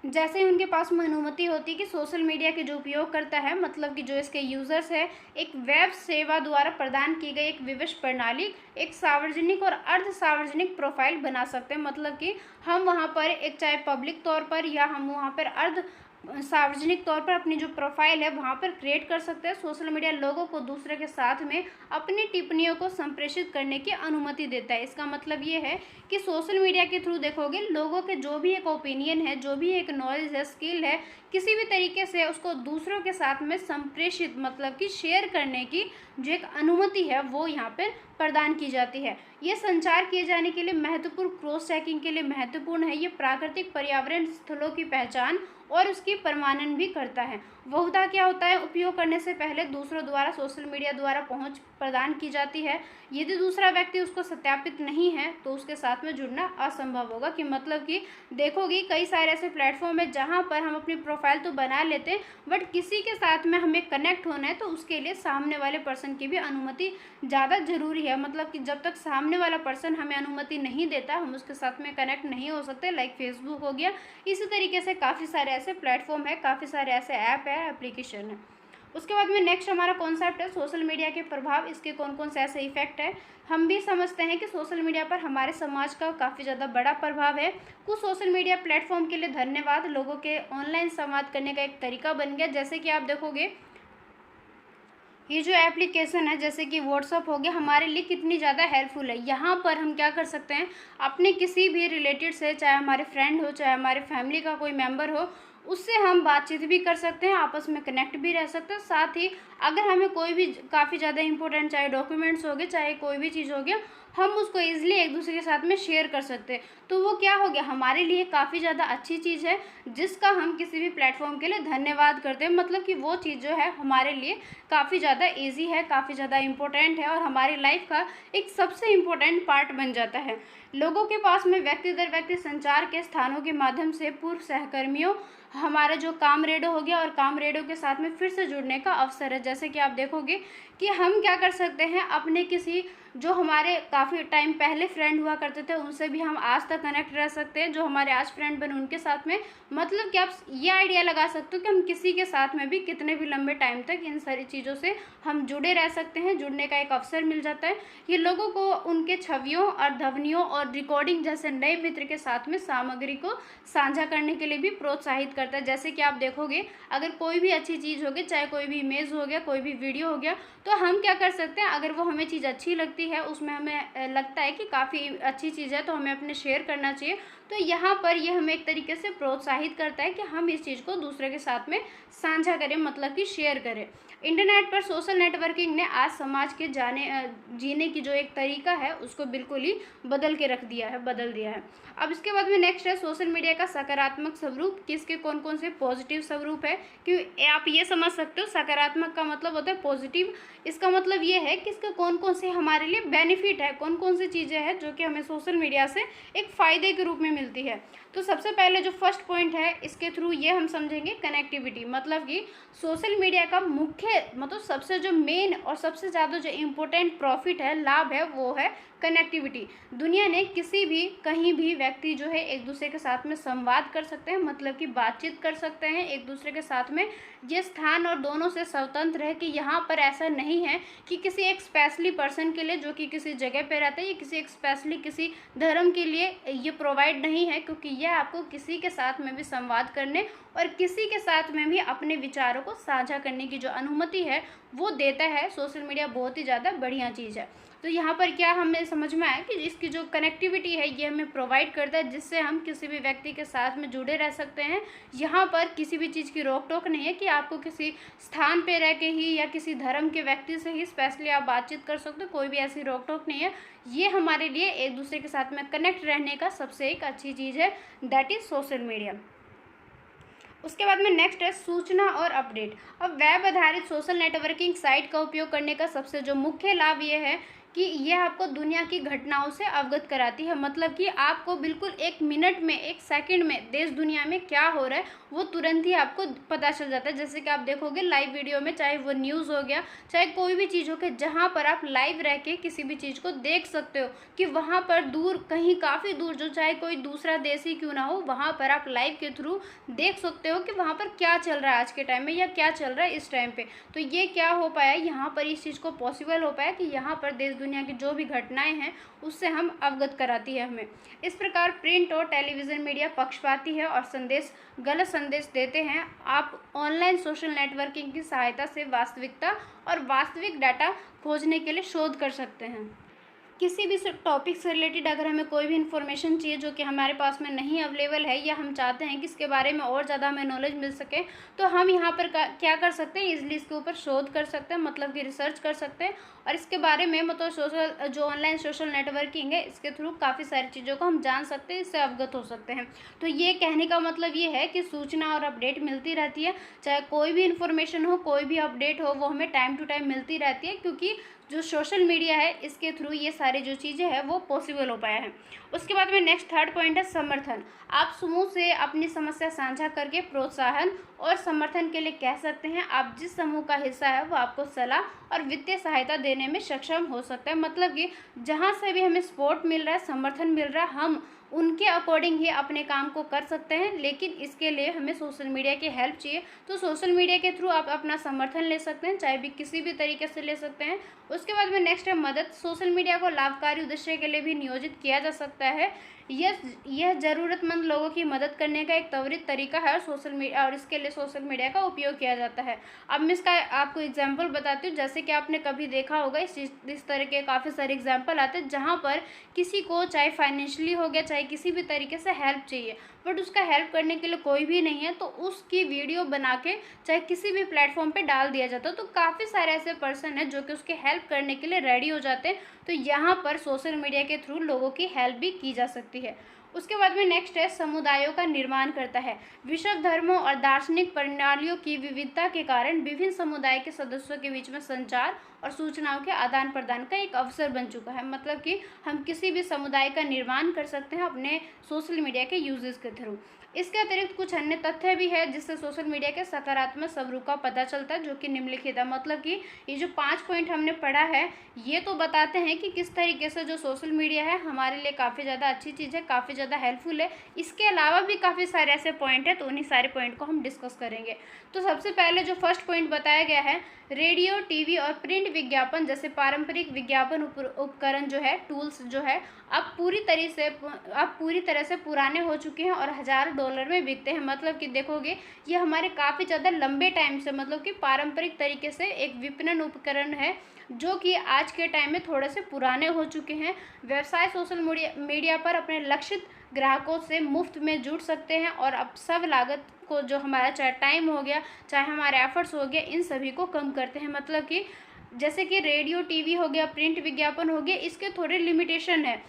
Speaker 1: जैसे ही उनके पास में अनुमति होती है कि सोशल मीडिया के जो उपयोग करता है, मतलब कि जो इसके यूज़र्स है, एक वेब सेवा द्वारा प्रदान की गई एक विशिष्ट प्रणाली, एक सार्वजनिक और अर्ध सार्वजनिक प्रोफाइल बना सकते हैं। मतलब कि हम वहाँ पर एक चाहे पब्लिक तौर पर या हम वहाँ पर अर्ध सार्वजनिक तौर पर अपनी जो प्रोफाइल है वहाँ पर क्रिएट कर सकते हैं। सोशल मीडिया लोगों को दूसरे के साथ में अपनी टिप्पणियों को संप्रेषित करने की अनुमति देता है। इसका मतलब ये है कि सोशल मीडिया के थ्रू देखोगे लोगों के जो भी एक ओपिनियन है, जो भी एक नॉलेज है, स्किल है, किसी भी तरीके से उसको दूसरों के साथ में संप्रेषित मतलब कि शेयर करने की जो एक अनुमति है वो यहाँ पर प्रदान की जाती है। ये संचार किए जाने के लिए महत्वपूर्ण, क्रॉस चेकिंग के लिए महत्वपूर्ण है। ये प्राकृतिक पर्यावरण स्थलों की पहचान और उसकी प्रमाणन भी करता है। बहुधा क्या होता है, उपयोग करने से पहले दूसरों द्वारा सोशल मीडिया द्वारा पहुंच प्रदान की जाती है। यदि दूसरा व्यक्ति उसको सत्यापित नहीं है तो उसके साथ में जुड़ना असंभव होगा। कि मतलब कि देखोगी कई सारे ऐसे प्लेटफॉर्म है जहां पर हम अपनी प्रोफाइल तो बना लेते हैं, बट किसी के साथ में हमें कनेक्ट होना है तो उसके लिए सामने वाले पर्सन की भी अनुमति ज़्यादा ज़रूरी है। मतलब कि जब तक सामने वाला पर्सन हमें अनुमति नहीं देता हम उसके साथ में कनेक्ट नहीं हो सकते। लाइक फेसबुक हो गया, इसी तरीके से काफ़ी सारे ऐसे प्लेटफॉर्म है, काफ़ी सारे ऐसे ऐप है, एप्लीकेशन है। उसके बाद में नेक्स्ट हमारा कॉन्सेप्ट है सोशल मीडिया के प्रभाव, इसके कौन कौन से ऐसे इफेक्ट है। हम भी समझते हैं कि सोशल मीडिया पर हमारे समाज का काफ़ी ज़्यादा बड़ा प्रभाव है। कुछ सोशल मीडिया प्लेटफॉर्म के लिए धन्यवाद लोगों के ऑनलाइन संवाद करने का एक तरीका बन गया। जैसे कि आप देखोगे ये जो एप्लीकेशन है जैसे कि व्हाट्सअप हो गया, हमारे लिए कितनी ज़्यादा हेल्पफुल है। यहाँ पर हम क्या कर सकते हैं, अपने किसी भी रिलेटेड से, चाहे हमारे फ्रेंड हो, चाहे हमारे फैमिली का कोई मेंबर हो, उससे हम बातचीत भी कर सकते हैं, आपस में कनेक्ट भी रह सकते हैं। साथ ही अगर हमें कोई भी काफ़ी ज़्यादा इंपॉर्टेंट चाहे डॉक्यूमेंट्स हो गए, चाहे कोई भी चीज़ हो गया, हम उसको ईजिली एक दूसरे के साथ में शेयर कर सकते हैं। तो वो क्या हो गया, हमारे लिए काफ़ी ज़्यादा अच्छी चीज़ है जिसका हम किसी भी प्लेटफॉर्म के लिए धन्यवाद करते हैं। मतलब कि वो चीज़ जो है हमारे लिए काफ़ी ज़्यादा ईजी है, काफ़ी ज़्यादा इम्पोर्टेंट है और हमारी लाइफ का एक सबसे इम्पोर्टेंट पार्ट बन जाता है। लोगों के पास में व्यक्ति दर व्यक्ति संचार के स्थानों के माध्यम से पूर्व सहकर्मियों, हमारा जो काम रेडो हो गया और काम रेडो के साथ में फिर से जुड़ने का अवसर है। जैसे कि आप देखोगे कि हम क्या कर सकते हैं, अपने किसी जो हमारे काफ़ी टाइम पहले फ्रेंड हुआ करते थे उनसे भी हम आज तक कनेक्ट रह सकते हैं। जो हमारे आज फ्रेंड बने उनके साथ में, मतलब कि आप ये आइडिया लगा सकते हो कि हम किसी के साथ में भी कितने भी लंबे टाइम तक इन सारी चीज़ों से हम जुड़े रह सकते हैं, जुड़ने का एक अवसर मिल जाता है। ये लोगों को उनके छवियों और ध्वनियों और रिकॉर्डिंग जैसे नए मित्र के साथ में सामग्री को साझा करने के लिए भी प्रोत्साहित करता है। जैसे कि आप देखोगे अगर कोई भी अच्छी चीज़ होगी, चाहे कोई भी इमेज हो गया, कोई भी वीडियो हो गया, तो हम क्या कर सकते हैं, अगर वो हमें चीज़ अच्छी लगती है, उसमें हमें लगता है कि काफ़ी अच्छी चीज़ है, तो हमें अपने शेयर करना चाहिए। तो यहाँ पर ये हमें एक तरीके से प्रोत्साहित करता है कि हम इस चीज़ को दूसरे के साथ में साझा करें, मतलब कि शेयर करें। इंटरनेट पर सोशल नेटवर्किंग ने आज समाज के जीने की जो एक तरीका है उसको बिल्कुल ही बदल दिया है। अब इसके बाद में नेक्स्ट है सोशल मीडिया का सकारात्मक स्वरूप, किसके कौन कौन से पॉजिटिव स्वरूप है। कि आप ये समझ सकते हो सकारात्मक का मतलब होता है पॉजिटिव, इसका मतलब ये है कि इसके कौन कौन से हमारे लिए बेनिफिट है, कौन कौन सी चीज़ें हैं जो कि हमें सोशल मीडिया से एक फ़ायदे के रूप में मिलती है। तो सबसे पहले जो फर्स्ट पॉइंट है इसके थ्रू ये हम समझेंगे कनेक्टिविटी। मतलब कि सोशल मीडिया का मुख्य मतलब सबसे जो मेन और सबसे ज़्यादा जो इम्पोर्टेंट प्रॉफिट है, लाभ है, वो है कनेक्टिविटी। दुनिया ने किसी भी कहीं भी व्यक्ति जो है एक दूसरे के साथ में संवाद कर सकते हैं, मतलब कि बातचीत कर सकते हैं एक दूसरे के साथ में। ये स्थान और दोनों से स्वतंत्र है कि यहाँ पर ऐसा नहीं है कि किसी एक स्पेशली पर्सन के लिए जो कि किसी जगह पे रहता है, या किसी एक स्पेशली किसी धर्म के लिए ये प्रोवाइड नहीं है, क्योंकि यह आपको किसी के साथ में भी संवाद करने और किसी के साथ में भी अपने विचारों को साझा करने की जो अनुमति है वो देता है। सोशल मीडिया बहुत ही ज़्यादा बढ़िया चीज़ है। तो यहाँ पर क्या हमें समझ में आया कि इसकी जो कनेक्टिविटी है ये हमें प्रोवाइड करता है, जिससे हम किसी भी व्यक्ति के साथ में जुड़े रह सकते हैं। यहाँ पर किसी भी चीज़ की रोक टोक नहीं है कि आपको किसी स्थान पे रह के ही या किसी धर्म के व्यक्ति से ही स्पेशली आप बातचीत कर सकते हो, कोई भी ऐसी रोक टोक नहीं है। ये हमारे लिए एक दूसरे के साथ में कनेक्ट रहने का सबसे एक अच्छी चीज़ है, दैट इज़ सोशल मीडिया। उसके बाद में नेक्स्ट है सूचना और अपडेट। अब वेब आधारित सोशल नेटवर्किंग साइट का उपयोग करने का सबसे जो मुख्य लाभ ये है कि यह आपको दुनिया की घटनाओं से अवगत कराती है। मतलब कि आपको बिल्कुल 1 मिनट में, 1 सेकंड में देश दुनिया में क्या हो रहा है वो तुरंत ही आपको पता चल जाता है। जैसे कि आप देखोगे लाइव वीडियो में, चाहे वो न्यूज़ हो गया, चाहे कोई भी चीज़ हो के, जहाँ पर आप लाइव रह के किसी भी चीज़ को देख सकते हो कि वहाँ पर दूर, कहीं काफ़ी दूर, जो चाहे कोई दूसरा देश ही क्यों ना हो, वहाँ पर आप लाइव के थ्रू देख सकते हो कि वहाँ पर क्या चल रहा है आज के टाइम में, या क्या चल रहा है इस टाइम पे। तो ये क्या हो पाया यहाँ पर, इस चीज़ को पॉसिबल हो पाया कि यहाँ पर देश दुनिया की जो भी घटनाएं हैं उससे हम अवगत कराती है हमें। इस प्रकार प्रिंट और टेलीविज़न मीडिया पक्षपाती है और गलत संदेश देते हैं। आप ऑनलाइन सोशल नेटवर्किंग की सहायता से वास्तविकता और वास्तविक डाटा खोजने के लिए शोध कर सकते हैं। किसी भी टॉपिक से रिलेटेड अगर हमें कोई भी इन्फॉर्मेशन चाहिए जो कि हमारे पास में नहीं अवेलेबल है, या हम चाहते हैं कि इसके बारे में और ज़्यादा हमें नॉलेज मिल सके, तो हम यहाँ पर क्या कर सकते हैं, इजीली इसके ऊपर शोध कर सकते हैं, मतलब कि रिसर्च कर सकते हैं। और इसके बारे में मतलब जो ऑनलाइन सोशल नेटवर्किंग है, इसके थ्रू काफ़ी सारी चीज़ों को हम जान सकते हैं, इससे अवगत हो सकते हैं। तो ये कहने का मतलब ये है कि सूचना और अपडेट मिलती रहती है, चाहे कोई भी इन्फॉर्मेशन हो, कोई भी अपडेट हो, वो हमें टाइम टू टाइम मिलती रहती है, क्योंकि जो सोशल मीडिया है इसके थ्रू ये सारी जो चीज़ें हैं वो पॉसिबल हो पाया है। उसके बाद में नेक्स्ट थर्ड पॉइंट है समर्थन। आप समूह से अपनी समस्या साझा करके प्रोत्साहन और समर्थन के लिए कह सकते हैं। आप जिस समूह का हिस्सा है वो आपको सलाह और वित्तीय सहायता देने में सक्षम हो सकता है। मतलब कि जहाँ से भी हमें सपोर्ट मिल रहा है, समर्थन मिल रहा है, हम उनके अकॉर्डिंग ही अपने काम को कर सकते हैं। लेकिन इसके लिए हमें सोशल मीडिया की हेल्प चाहिए। तो सोशल मीडिया के थ्रू आप अपना समर्थन ले सकते हैं, चाहे भी किसी भी तरीके से ले सकते हैं। उसके बाद में नेक्स्ट है मदद। सोशल मीडिया को लाभकारी उद्देश्य के लिए भी नियोजित किया जा सकता है। यह ज़रूरतमंद लोगों की मदद करने का एक त्वरित तरीका है, और इसके लिए सोशल मीडिया का उपयोग किया जाता है। अब मैं इसका आपको एग्जांपल बताती हूँ। जैसे कि आपने कभी देखा होगा, इस तरह के काफ़ी सारे एग्जांपल आते हैं जहाँ पर किसी को चाहे फाइनेंशियली हो गया, चाहे किसी भी तरीके से हेल्प चाहिए, बट उसका हेल्प करने के लिए कोई भी नहीं है, तो उसकी वीडियो बना के चाहे किसी भी प्लेटफॉर्म पे डाल दिया जाता है। तो काफ़ी सारे ऐसे पर्सन हैं जो कि उसके हेल्प करने के लिए रेडी हो जाते हैं। तो यहाँ पर सोशल मीडिया के थ्रू लोगों की हेल्प भी की जा सकती है। उसके बाद में नेक्स्ट है समुदायों का निर्माण करता है। विश्व धर्मों और दार्शनिक प्रणालियों की विविधता के कारण विभिन्न समुदाय के सदस्यों के बीच में संचार और सूचनाओं के आदान प्रदान का एक अवसर बन चुका है। मतलब कि हम किसी भी समुदाय का निर्माण कर सकते हैं अपने सोशल मीडिया के यूजेस के थ्रू। इसके अतिरिक्त कुछ अन्य तथ्य भी है जिससे सोशल मीडिया के सकारात्मक स्वरूप का पता चलता है, जो कि निम्नलिखित है। मतलब कि ये जो 5 पॉइंट हमने पढ़ा है, ये तो बताते हैं कि किस तरीके से जो सोशल मीडिया है हमारे लिए काफ़ी ज़्यादा अच्छी चीज़ है, काफ़ी ज़्यादा हेल्पफुल है। इसके अलावा भी काफ़ी सारे ऐसे पॉइंट हैं, तो उन्हीं सारे पॉइंट को हम डिस्कस करेंगे। तो सबसे पहले जो फर्स्ट पॉइंट बताया गया है, रेडियो, टीवी और प्रिंट विज्ञापन जैसे पारंपरिक विज्ञापन उपकरण जो है, टूल्स जो है, अब पूरी तरह से पुराने हो चुके हैं और हज़ारों डॉलर में बिकते हैं। मतलब कि देखोगे ये हमारे काफ़ी ज़्यादा लंबे टाइम से, मतलब कि पारंपरिक तरीके से एक विपणन उपकरण है जो कि आज के टाइम में थोड़े से पुराने हो चुके हैं। व्यवसाय सोशल मीडिया पर अपने लक्षित ग्राहकों से मुफ्त में जुड़ सकते हैं और अब सब लागत को, जो हमारा चाहे टाइम हो गया, चाहे हमारे एफर्ट्स हो गया, इन सभी को कम करते हैं। मतलब कि जैसे कि रेडियो, टीवी हो गया, प्रिंट विज्ञापन हो गया, इसके थोड़े लिमिटेशन है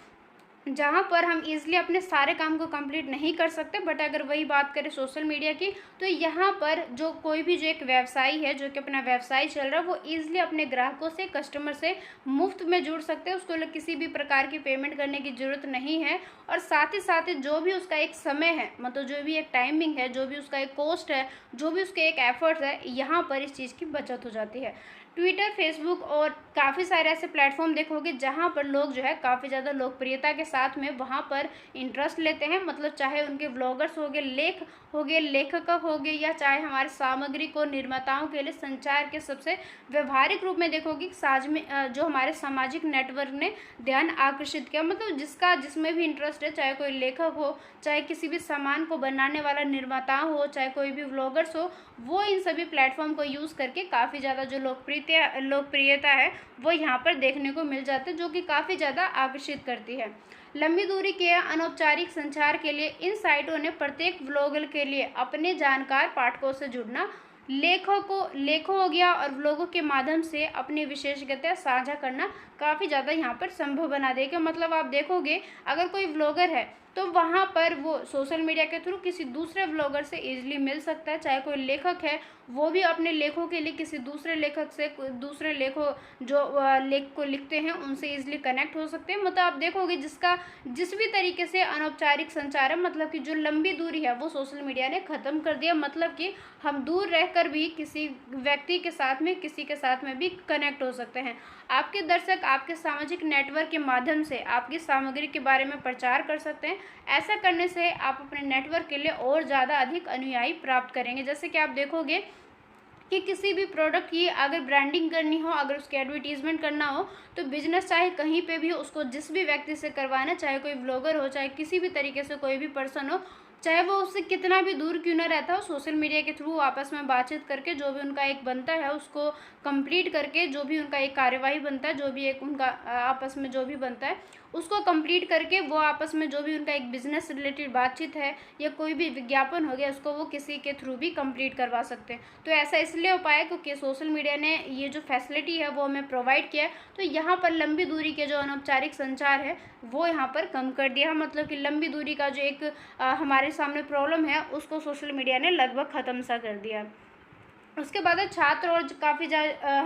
Speaker 1: जहाँ पर हम इजीली अपने सारे काम को कंप्लीट नहीं कर सकते। बट अगर वही बात करें सोशल मीडिया की, तो यहाँ पर जो कोई भी जो एक व्यवसायी है जो कि अपना व्यवसाय चल रहा है, वो इजीली अपने ग्राहकों से, कस्टमर से मुफ्त में जुड़ सकते हैं। उसको किसी भी प्रकार की पेमेंट करने की ज़रूरत नहीं है। और साथ ही जो भी उसका एक समय है, मतलब जो भी एक टाइमिंग है, जो भी उसका एक कॉस्ट है, जो भी उसके एक एफर्ट्स है, यहाँ पर इस चीज़ की बचत हो जाती है। ट्विटर, फेसबुक और काफ़ी सारे ऐसे प्लेटफॉर्म देखोगे जहाँ पर लोग जो है काफ़ी ज़्यादा लोकप्रियता के साथ में वहाँ पर इंटरेस्ट लेते हैं। मतलब चाहे उनके ब्लॉगर्स हो गए, लेखक हो गए, या चाहे हमारे सामग्री को निर्माताओं के लिए संचार के सबसे व्यवहारिक रूप में देखोगे जो हमारे सामाजिक नेटवर्क ने ध्यान आकर्षित किया। मतलब जिसमें भी इंटरेस्ट है, चाहे कोई लेखक हो, चाहे किसी भी सामान को बनाने वाला निर्माता हो, चाहे कोई भी व्लॉगर्स हो, वो इन सभी प्लेटफॉर्म को यूज़ करके काफ़ी ज़्यादा जो लोकप्रियता है वो यहाँ पर देखने को मिल जाती है, जो कि काफ़ी ज़्यादा आकर्षित करती है। लंबी दूरी के अनौपचारिक संचार के लिए इन साइटों ने प्रत्येक व्लॉगर के लिए अपने जानकार पाठकों से जुड़ना, लेखों हो गया और व्लॉगों के माध्यम से अपनी विशेषज्ञता साझा करना काफ़ी ज़्यादा यहाँ पर संभव बना देगा। मतलब आप देखोगे अगर कोई व्लॉगर है तो वहाँ पर वो सोशल मीडिया के थ्रू किसी दूसरे व्लॉगर से ईजिली मिल सकता है। चाहे कोई लेखक है वो भी अपने लेखों के लिए किसी दूसरे लेखक से दूसरे लेखों जो लेख को लिखते हैं उनसे ईजिली कनेक्ट हो सकते हैं। मतलब आप देखोगे जिसका जिस भी तरीके से अनौपचारिक संचार है, मतलब कि जो लंबी दूरी है वो सोशल मीडिया ने ख़त्म कर दिया। मतलब कि हम दूर रहकर भी किसी व्यक्ति के साथ में किसी के साथ में भी कनेक्ट हो सकते हैं। आपके दर्शक आपके सामाजिक नेटवर्क के माध्यम से आपकी सामग्री के बारे में प्रचार कर सकते हैं। ऐसा करने से आप अपने नेटवर्क के लिए और ज़्यादा अधिक अनुयायी प्राप्त करेंगे। जैसे कि आप देखोगे कि किसी भी प्रोडक्ट की अगर ब्रांडिंग करनी हो, अगर उसकी एडवर्टीजमेंट करना हो, तो बिजनेस चाहे कहीं पे भी हो, उसको जिस भी व्यक्ति से करवाना, चाहे कोई ब्लॉगर हो, चाहे किसी भी तरीके से कोई भी पर्सन हो, चाहे वो उससे कितना भी दूर क्यों ना रहता हो, सोशल मीडिया के थ्रू आपस में बातचीत करके जो भी उनका एक बनता है उसको कंप्लीट करके, जो भी उनका एक कार्यवाही बनता है, जो भी एक उनका आपस में जो भी बनता है उसको कंप्लीट करके वो आपस में जो भी उनका एक बिजनेस रिलेटेड बातचीत है या कोई भी विज्ञापन हो गया उसको वो किसी के थ्रू भी कंप्लीट करवा सकते हैं। तो ऐसा इसलिए हो पाया क्योंकि सोशल मीडिया ने ये जो फैसिलिटी है वो हमें प्रोवाइड किया है। तो यहाँ पर लंबी दूरी के जो अनौपचारिक संचार है वो यहाँ पर कम कर दिया। मतलब कि लंबी दूरी का जो एक हमारे सामने प्रॉब्लम है उसको सोशल मीडिया ने लगभग ख़त्म सा कर दिया। उसके बाद छात्र और काफ़ी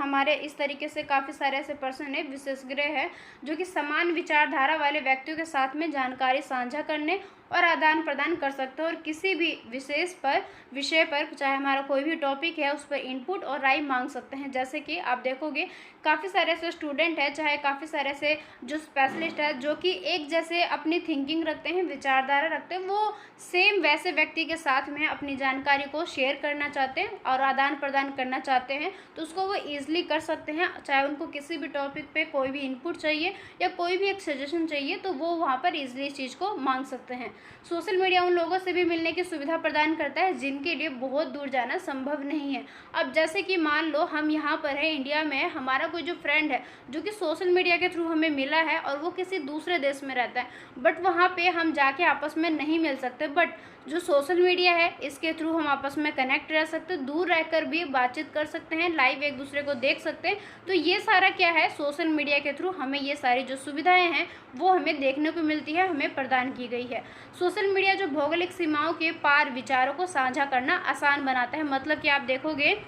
Speaker 1: हमारे इस तरीके से काफ़ी सारे ऐसे पर्सन है, विशेषज्ञ है, जो कि समान विचारधारा वाले व्यक्तियों के साथ में जानकारी साझा करने और आदान प्रदान कर सकते हैं और किसी भी विषय पर चाहे हमारा कोई भी टॉपिक है उस पर इनपुट और राय मांग सकते हैं। जैसे कि आप देखोगे काफ़ी सारे ऐसे स्टूडेंट हैं, चाहे काफ़ी सारे ऐसे जो स्पेशलिस्ट है जो कि एक जैसे अपनी थिंकिंग रखते हैं, विचारधारा रखते हैं, वो सेम वैसे व्यक्ति के साथ में अपनी जानकारी को शेयर करना चाहते हैं और आदान प्रदान करना चाहते हैं, तो उसको वो ईजिली कर सकते हैं। चाहे उनको किसी भी टॉपिक पे कोई भी इनपुट चाहिए या कोई भी एक सजेशन चाहिए तो वो वहाँ पर ईजिली इस चीज़ को मांग सकते हैं। सोशल मीडिया उन लोगों से भी मिलने की सुविधा प्रदान करता है जिनके लिए बहुत दूर जाना संभव नहीं है। अब जैसे कि मान लो हम यहाँ पर है इंडिया में, हमारा कोई जो फ्रेंड है जो कि सोशल मीडिया के थ्रू हमें मिला है और वो किसी दूसरे देश में रहता है, बट वहाँ पे हम जाके आपस में नहीं मिल सकते, बट जो सोशल मीडिया है इसके थ्रू हम आपस में कनेक्ट रह सकते हैं, दूर रहकर भी बातचीत कर सकते हैं, लाइव एक दूसरे को देख सकते हैं। तो ये सारा क्या है, सोशल मीडिया के थ्रू हमें ये सारी जो सुविधाएं हैं वो हमें देखने को मिलती है, हमें प्रदान की गई है। सोशल मीडिया जो भौगोलिक सीमाओं के पार विचारों को साझा करना आसान बनाता है। मतलब कि आप देखोगे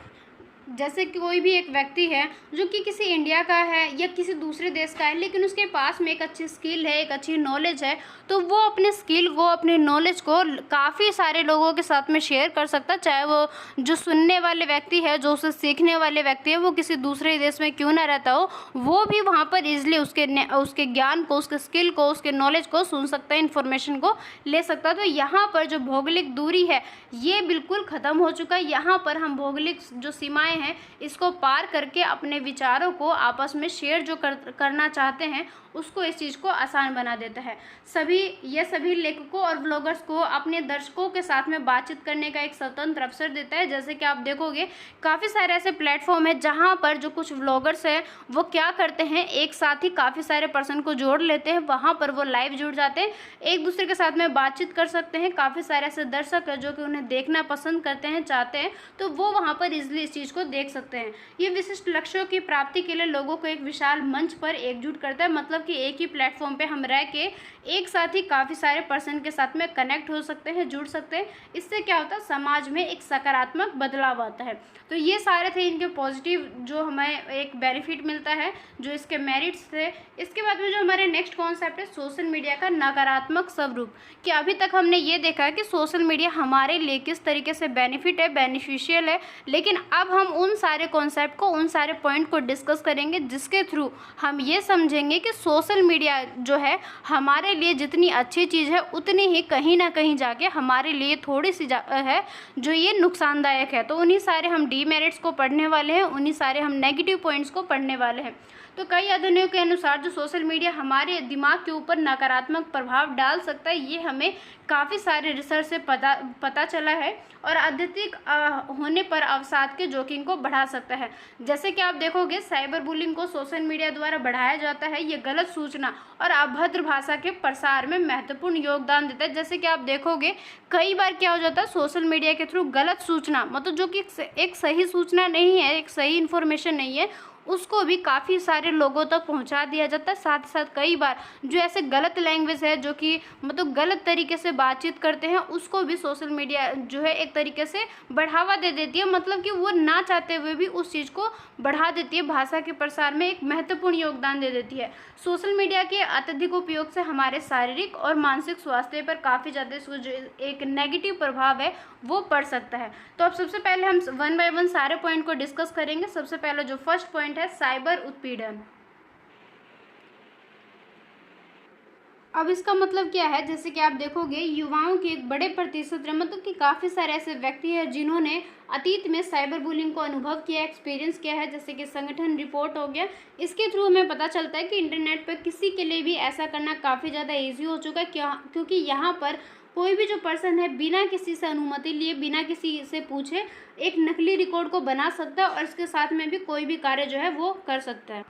Speaker 1: जैसे कि कोई भी एक व्यक्ति है जो कि किसी इंडिया का है या किसी दूसरे देश का है, लेकिन उसके पास में एक अच्छी स्किल है, एक अच्छी नॉलेज है, तो वो अपने स्किल को, अपने नॉलेज को काफ़ी सारे लोगों के साथ में शेयर कर सकता है। चाहे वो जो सुनने वाले व्यक्ति है, जो उसे सीखने वाले व्यक्ति है, वो किसी दूसरे देश में क्यों ना रहता हो, वो भी वहाँ पर ईजिली उसके ज्ञान को, उसके स्किल को, उसके नॉलेज को सुन सकता है, इन्फॉर्मेशन को ले सकता है। तो यहाँ पर जो भौगोलिक दूरी है ये बिल्कुल ख़त्म हो चुका है। यहाँ पर हम भौगोलिक जो सीमाएँ हैं इसको पार करके अपने विचारों को आपस में शेयर जो करना चाहते हैं उसको, इस चीज़ को आसान बना देता है। सभी लेखकों और ब्लॉगर्स को अपने दर्शकों के साथ में बातचीत करने का एक स्वतंत्र अवसर देता है। जैसे कि आप देखोगे काफ़ी सारे ऐसे प्लेटफॉर्म है जहाँ पर जो कुछ ब्लॉगर्स हैं वो क्या करते हैं, एक साथ ही काफ़ी सारे पर्सन को जोड़ लेते हैं, वहाँ पर वो लाइव जुड़ जाते हैं, एक दूसरे के साथ में बातचीत कर सकते हैं। काफ़ी सारे ऐसे दर्शक है जो कि उन्हें देखना पसंद करते हैं, चाहते हैं, तो वो वहाँ पर ईजिली इस चीज़ को देख सकते हैं। ये विशिष्ट लक्ष्यों की प्राप्ति के लिए लोगों को एक विशाल मंच पर एकजुट करता है। मतलब कि एक ही प्लेटफॉर्म पे हम रह के एक साथ ही काफ़ी सारे पर्सन के साथ में कनेक्ट हो सकते हैं, जुड़ सकते हैं। इससे क्या होता है, समाज में एक सकारात्मक बदलाव आता है। तो ये सारे थे इनके पॉजिटिव जो हमें एक बेनिफिट मिलता है, जो इसके मेरिट्स थे। इसके बाद में जो हमारे नेक्स्ट कॉन्सेप्ट है सोशल मीडिया का नकारात्मक स्वरूप, कि अभी तक हमने ये देखा है कि सोशल मीडिया हमारे लिए किस तरीके से बेनिफिट है, बेनिफिशियल है, लेकिन अब हम उन सारे कॉन्सेप्ट को, उन सारे पॉइंट को डिस्कस करेंगे जिसके थ्रू हम ये समझेंगे कि सोशल मीडिया जो है हमारे लिए जितनी अच्छी चीज़ है उतनी ही कहीं ना कहीं जाके हमारे लिए थोड़ी सी है जो ये नुकसानदायक है। तो उन्हीं सारे हम डीमेरिट्स को पढ़ने वाले हैं, उन्हीं सारे हम नेगेटिव पॉइंट्स को पढ़ने वाले हैं। तो कई अध्ययनों के अनुसार जो सोशल मीडिया हमारे दिमाग के ऊपर नकारात्मक प्रभाव डाल सकता है, ये हमें काफ़ी सारे रिसर्च से पता चला है, और अत्यधिक होने पर अवसाद के जोखिम को बढ़ा सकता है। जैसे कि आप देखोगे साइबर बुलिंग को सोशल मीडिया द्वारा बढ़ाया जाता है। ये गलत सूचना और अभद्र भाषा के प्रसार में महत्वपूर्ण योगदान देता है। जैसे कि आप देखोगे कई बार क्या हो जाता है, सोशल मीडिया के थ्रू गलत सूचना, मतलब जो कि एक सही सूचना नहीं है, एक सही इन्फॉर्मेशन नहीं है, उसको भी काफ़ी सारे लोगों तक पहुंचा दिया जाता है। साथ ही साथ कई बार जो ऐसे गलत लैंग्वेज है, जो कि मतलब गलत तरीके से बातचीत करते हैं, उसको भी सोशल मीडिया जो है एक तरीके से बढ़ावा दे देती है। मतलब कि वो ना चाहते हुए भी उस चीज़ को बढ़ा देती है, भाषा के प्रसार में एक महत्वपूर्ण योगदान दे देती है। सोशल मीडिया के अत्यधिक उपयोग से हमारे शारीरिक और मानसिक स्वास्थ्य पर काफ़ी ज़्यादा इसको जो एक नेगेटिव प्रभाव है वो पड़ सकता है। तो अब सबसे पहले हम वन बाय वन सारे पॉइंट को डिस्कस करेंगे। सबसे पहले जो फर्स्ट पॉइंट है, साइबर उत्पीड़न। अब इसका मतलब क्या है, जैसे कि आप देखोगे युवाओं के एक बड़े प्रतिशत मतलब कि काफ़ी सारे ऐसे व्यक्ति हैं जिन्होंने अतीत में साइबर बुलिंग को अनुभव किया, एक्सपीरियंस किया है, जैसे कि संगठन रिपोर्ट हो गया। इसके थ्रू हमें पता चलता है कि इंटरनेट पर किसी के लिए भी ऐसा करना काफ़ी ज़्यादा ईजी हो चुका है, क्योंकि यहाँ पर कोई भी जो पर्सन है बिना किसी से अनुमति लिए, बिना किसी से पूछे एक नकली रिकॉर्ड को बना सकता है और इसके साथ में भी कोई भी कार्य जो है वो कर सकता है।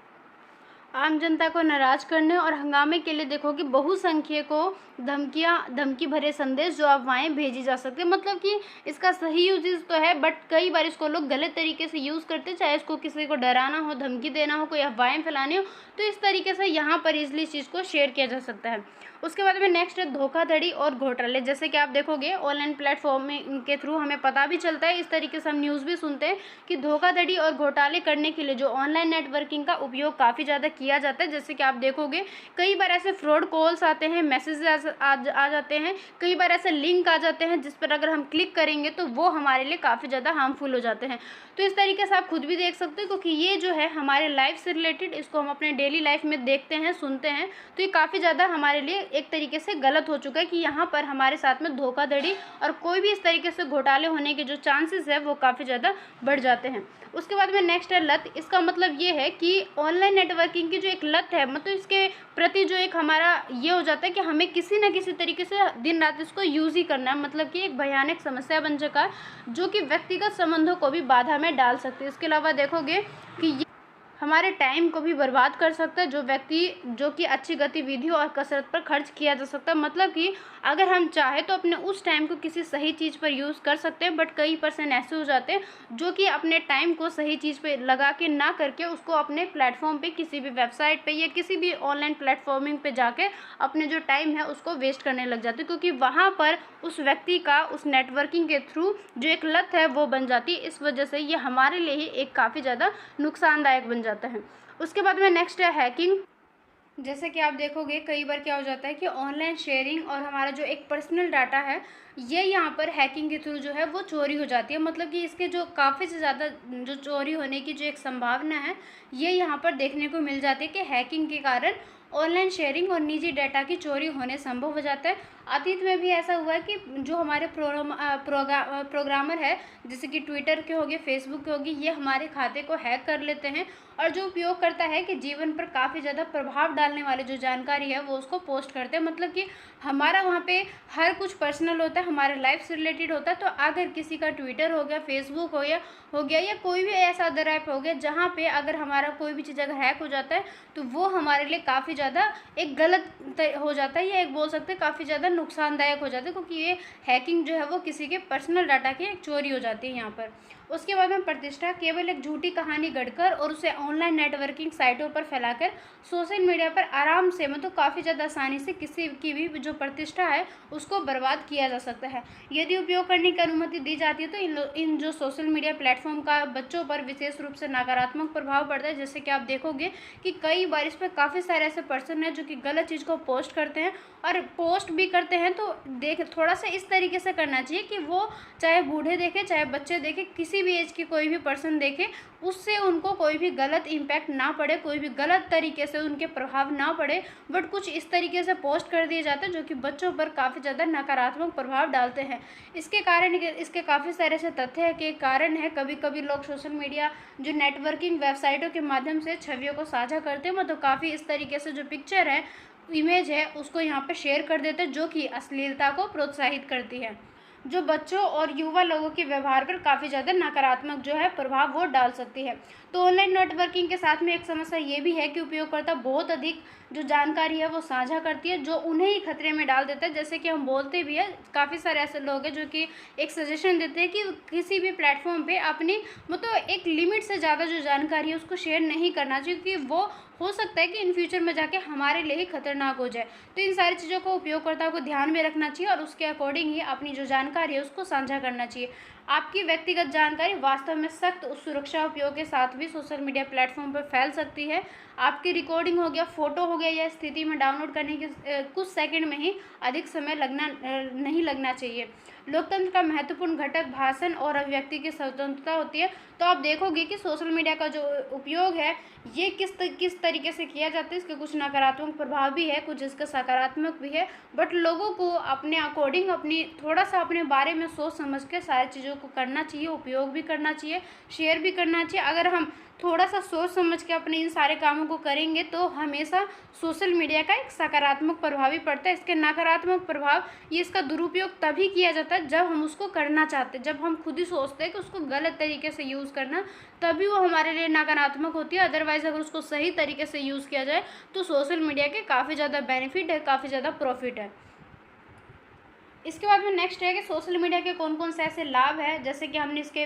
Speaker 1: आम जनता को नाराज करने और हंगामे के लिए देखो कि बहुसंख्यकों धमकी भरे संदेश जो अफवाहें भेजी जा सकते हैं। मतलब कि इसका सही यूजेस तो है, बट कई बार इसको लोग गलत तरीके से यूज़ करते हैं, चाहे इसको किसी को डराना हो, धमकी देना हो, कोई अफवाहें फैलानी हो, तो इस तरीके से यहाँ पर इजली इस चीज़ को शेयर किया जा सकता है। उसके बाद में नेक्स्ट है धोखाधड़ी और घोटाले। जैसे कि आप देखोगे ऑनलाइन प्लेटफॉर्म के थ्रू हमें पता भी चलता है, इस तरीके से हम न्यूज़ भी सुनते हैं कि धोखाधड़ी और घोटाले करने के लिए जो ऑनलाइन नेटवर्किंग का उपयोग काफ़ी ज़्यादा किया जाता है। जैसे कि आप देखोगे कई बार ऐसे फ्रॉड कॉल्स आते हैं, मैसेजेस आ जाते हैं, कई बार ऐसे लिंक आ जाते हैं जिस पर अगर हम क्लिक करेंगे तो वो हमारे लिए काफ़ी ज़्यादा हार्मफुल हो जाते हैं। तो इस तरीके से आप खुद भी देख सकते हो, क्योंकि ये जो है हमारे लाइफ से रिलेटेड, इसको हम अपने डेली लाइफ में देखते हैं, सुनते हैं, तो ये काफ़ी ज़्यादा हमारे लिए एक तरीके से गलत हो चुका है कि यहाँ पर हमारे साथ में धोखाधड़ी और कोई भी इस तरीके से घोटाले होने के जो चांसेस है वो काफ़ी ज़्यादा बढ़ जाते हैं। उसके बाद में नेक्स्ट है लत। इसका मतलब ये है कि ऑनलाइन नेटवर्किंग की जो एक लत है, मतलब इसके प्रति जो एक हमारा ये हो जाता है कि हमें किसी न किसी तरीके से दिन रात इसको यूज़ ही करना है। मतलब कि एक भयानक समस्या बन चुका है जो कि व्यक्तिगत संबंधों को भी बाधा में डाल सकती है। इसके अलावा देखोगे कि हमारे टाइम को भी बर्बाद कर सकता है, जो कि अच्छी गतिविधियों और कसरत पर खर्च किया जा सकता है। मतलब कि अगर हम चाहें तो अपने उस टाइम को किसी सही चीज़ पर यूज़ कर सकते हैं, बट कई पर्सन ऐसे हो जाते हैं जो कि अपने टाइम को सही चीज़ पे लगा के ना करके उसको अपने प्लेटफॉर्म पे, किसी भी वेबसाइट पे या किसी भी ऑनलाइन प्लेटफॉर्मिंग पे जाके अपने जो टाइम है उसको वेस्ट करने लग जाते हैं, क्योंकि वहाँ पर उस व्यक्ति का उस नेटवर्किंग के थ्रू जो एक लत है वो बन जाती है। इस वजह से ये हमारे लिए ही एक काफ़ी ज़्यादा नुकसानदायक बन जाता है। उसके बाद में नेक्स्ट है हैकिंग। जैसे कि आप देखोगे कई बार क्या हो जाता है कि ऑनलाइन शेयरिंग और हमारा जो एक पर्सनल डाटा है ये यहाँ पर हैकिंग के थ्रू जो है वो चोरी हो जाती है। मतलब कि इसके जो काफ़ी से ज़्यादा जो चोरी होने की जो एक संभावना है ये यहाँ पर देखने को मिल जाती है कि हैकिंग के कारण ऑनलाइन शेयरिंग और निजी डाटा की चोरी होने संभव हो जाता है। अतीत में भी ऐसा हुआ है कि जो हमारे प्रोग्रामर है, जैसे कि ट्विटर के हो गए, फेसबुक के हो गए, ये हमारे खाते को हैक कर लेते हैं और जो उपयोग करता है कि जीवन पर काफ़ी ज़्यादा प्रभाव डालने वाली जो जानकारी है वो उसको पोस्ट करते हैं। मतलब कि हमारा वहाँ पे हर कुछ पर्सनल होता है, हमारे लाइफ से रिलेटेड होता है। तो अगर किसी का ट्विटर हो गया, फेसबुक हो गया या कोई भी ऐसा अदर ऐप हो गया जहाँ पे अगर हमारा कोई भी चीज़ अगर हैक हो जाता है तो वो हमारे लिए काफ़ी ज़्यादा एक गलत हो जाता है, या एक बोल सकते हैं काफ़ी ज़्यादा नुकसानदायक हो जाता है, क्योंकि ये हैकिंग जो है वो किसी के पर्सनल डाटा की एक चोरी हो जाती है यहाँ पर। उसके बाद में प्रतिष्ठा, केवल एक झूठी कहानी गढ़कर और उसे ऑनलाइन नेटवर्किंग साइटों पर फैलाकर सोशल मीडिया पर आराम से, मतलब काफ़ी ज़्यादा आसानी से किसी की भी जो प्रतिष्ठा है उसको बर्बाद किया जा सकता है। यदि उपयोग करने की अनुमति दी जाती है तो इन जो सोशल मीडिया प्लेटफॉर्म का बच्चों पर विशेष रूप से नकारात्मक प्रभाव पड़ता है। जैसे कि आप देखोगे कि कई बार इस पर काफ़ी सारे ऐसे पर्सन हैं जो कि गलत चीज़ को पोस्ट करते हैं, और पोस्ट भी करते हैं तो थोड़ा सा इस तरीके से करना चाहिए कि वो चाहे बूढ़े देखे, चाहे बच्चे देखे, किसी भी एज की कोई भी पर्सन देखे, उससे उनको कोई भी गलत इम्पैक्ट ना पड़े, कोई भी गलत तरीके से उनके प्रभाव ना पड़े। बट कुछ इस तरीके से पोस्ट कर दिए जाते हैं जो कि बच्चों पर काफ़ी ज़्यादा नकारात्मक प्रभाव डालते हैं। इसके कारण, इसके काफ़ी सारे ऐसे तथ्य के कारण है कभी कभी लोग सोशल मीडिया जो नेटवर्किंग वेबसाइटों के माध्यम से छवियों को साझा करते हैं, मतलब काफ़ी इस तरीके से जो पिक्चर है, इमेज है, उसको यहाँ पे शेयर कर देते हैं जो कि अश्लीलता को प्रोत्साहित करती है। जो बच्चों और युवा लोगों के व्यवहार पर काफ़ी ज़्यादा नकारात्मक जो है प्रभाव वो डाल सकती है। तो ऑनलाइन नेटवर्किंग के साथ में एक समस्या ये भी है कि उपयोगकर्ता बहुत अधिक जो जानकारी है वो साझा करती है, जो उन्हें ही खतरे में डाल देता है। जैसे कि हम बोलते भी है, काफ़ी सारे ऐसे लोग हैं जो कि एक सजेशन देते हैं कि किसी भी प्लेटफॉर्म पे अपनी मतलब एक लिमिट से ज़्यादा जो जानकारी है उसको शेयर नहीं करना चाहिए, क्योंकि वो हो सकता है कि इन फ्यूचर में जाके हमारे लिए ही खतरनाक हो जाए। तो इन सारी चीज़ों को उपयोगकर्ता को ध्यान में रखना चाहिए और उसके अकॉर्डिंग ही अपनी जो जानकारी है उसको साझा करना चाहिए। आपकी व्यक्तिगत जानकारी वास्तव में सख्त सुरक्षा उपयोग के साथ भी सोशल मीडिया प्लेटफॉर्म पर फैल सकती है। आपकी रिकॉर्डिंग हो गया, फोटो हो गया या स्थिति में डाउनलोड करने के कुछ सेकंड में ही अधिक समय नहीं लगना चाहिए। लोकतंत्र का महत्वपूर्ण घटक भाषण और अभिव्यक्ति की स्वतंत्रता होती है। तो आप देखोगे कि सोशल मीडिया का जो उपयोग है ये किस तरीके से किया जाता है। इसके कुछ नकारात्मक प्रभाव भी है, कुछ इसका सकारात्मक भी है, बट लोगों को अपने अकॉर्डिंग अपनी थोड़ा सा अपने बारे में सोच समझ के सारी चीज़ों को करना चाहिए, उपयोग भी करना चाहिए, शेयर भी करना चाहिए। अगर हम थोड़ा सा सोच समझ के अपने इन सारे कामों को करेंगे तो हमेशा सोशल मीडिया का एक सकारात्मक प्रभाव ही पड़ता है। इसके नकारात्मक प्रभाव ये इसका दुरुपयोग तभी किया जाता है जब हम उसको करना चाहते हैं, जब हम खुद ही सोचते हैं कि उसको गलत तरीके से यूज़ करना, तभी वो हमारे लिए नकारात्मक होती है। अदरवाइज़ अगर उसको सही तरीके से यूज़ किया जाए तो सोशल मीडिया के काफ़ी ज़्यादा बेनिफिट है, काफ़ी ज़्यादा प्रॉफिट है। इसके बाद में नेक्स्ट है कि सोशल मीडिया के कौन कौन से ऐसे लाभ है। जैसे कि हमने इसके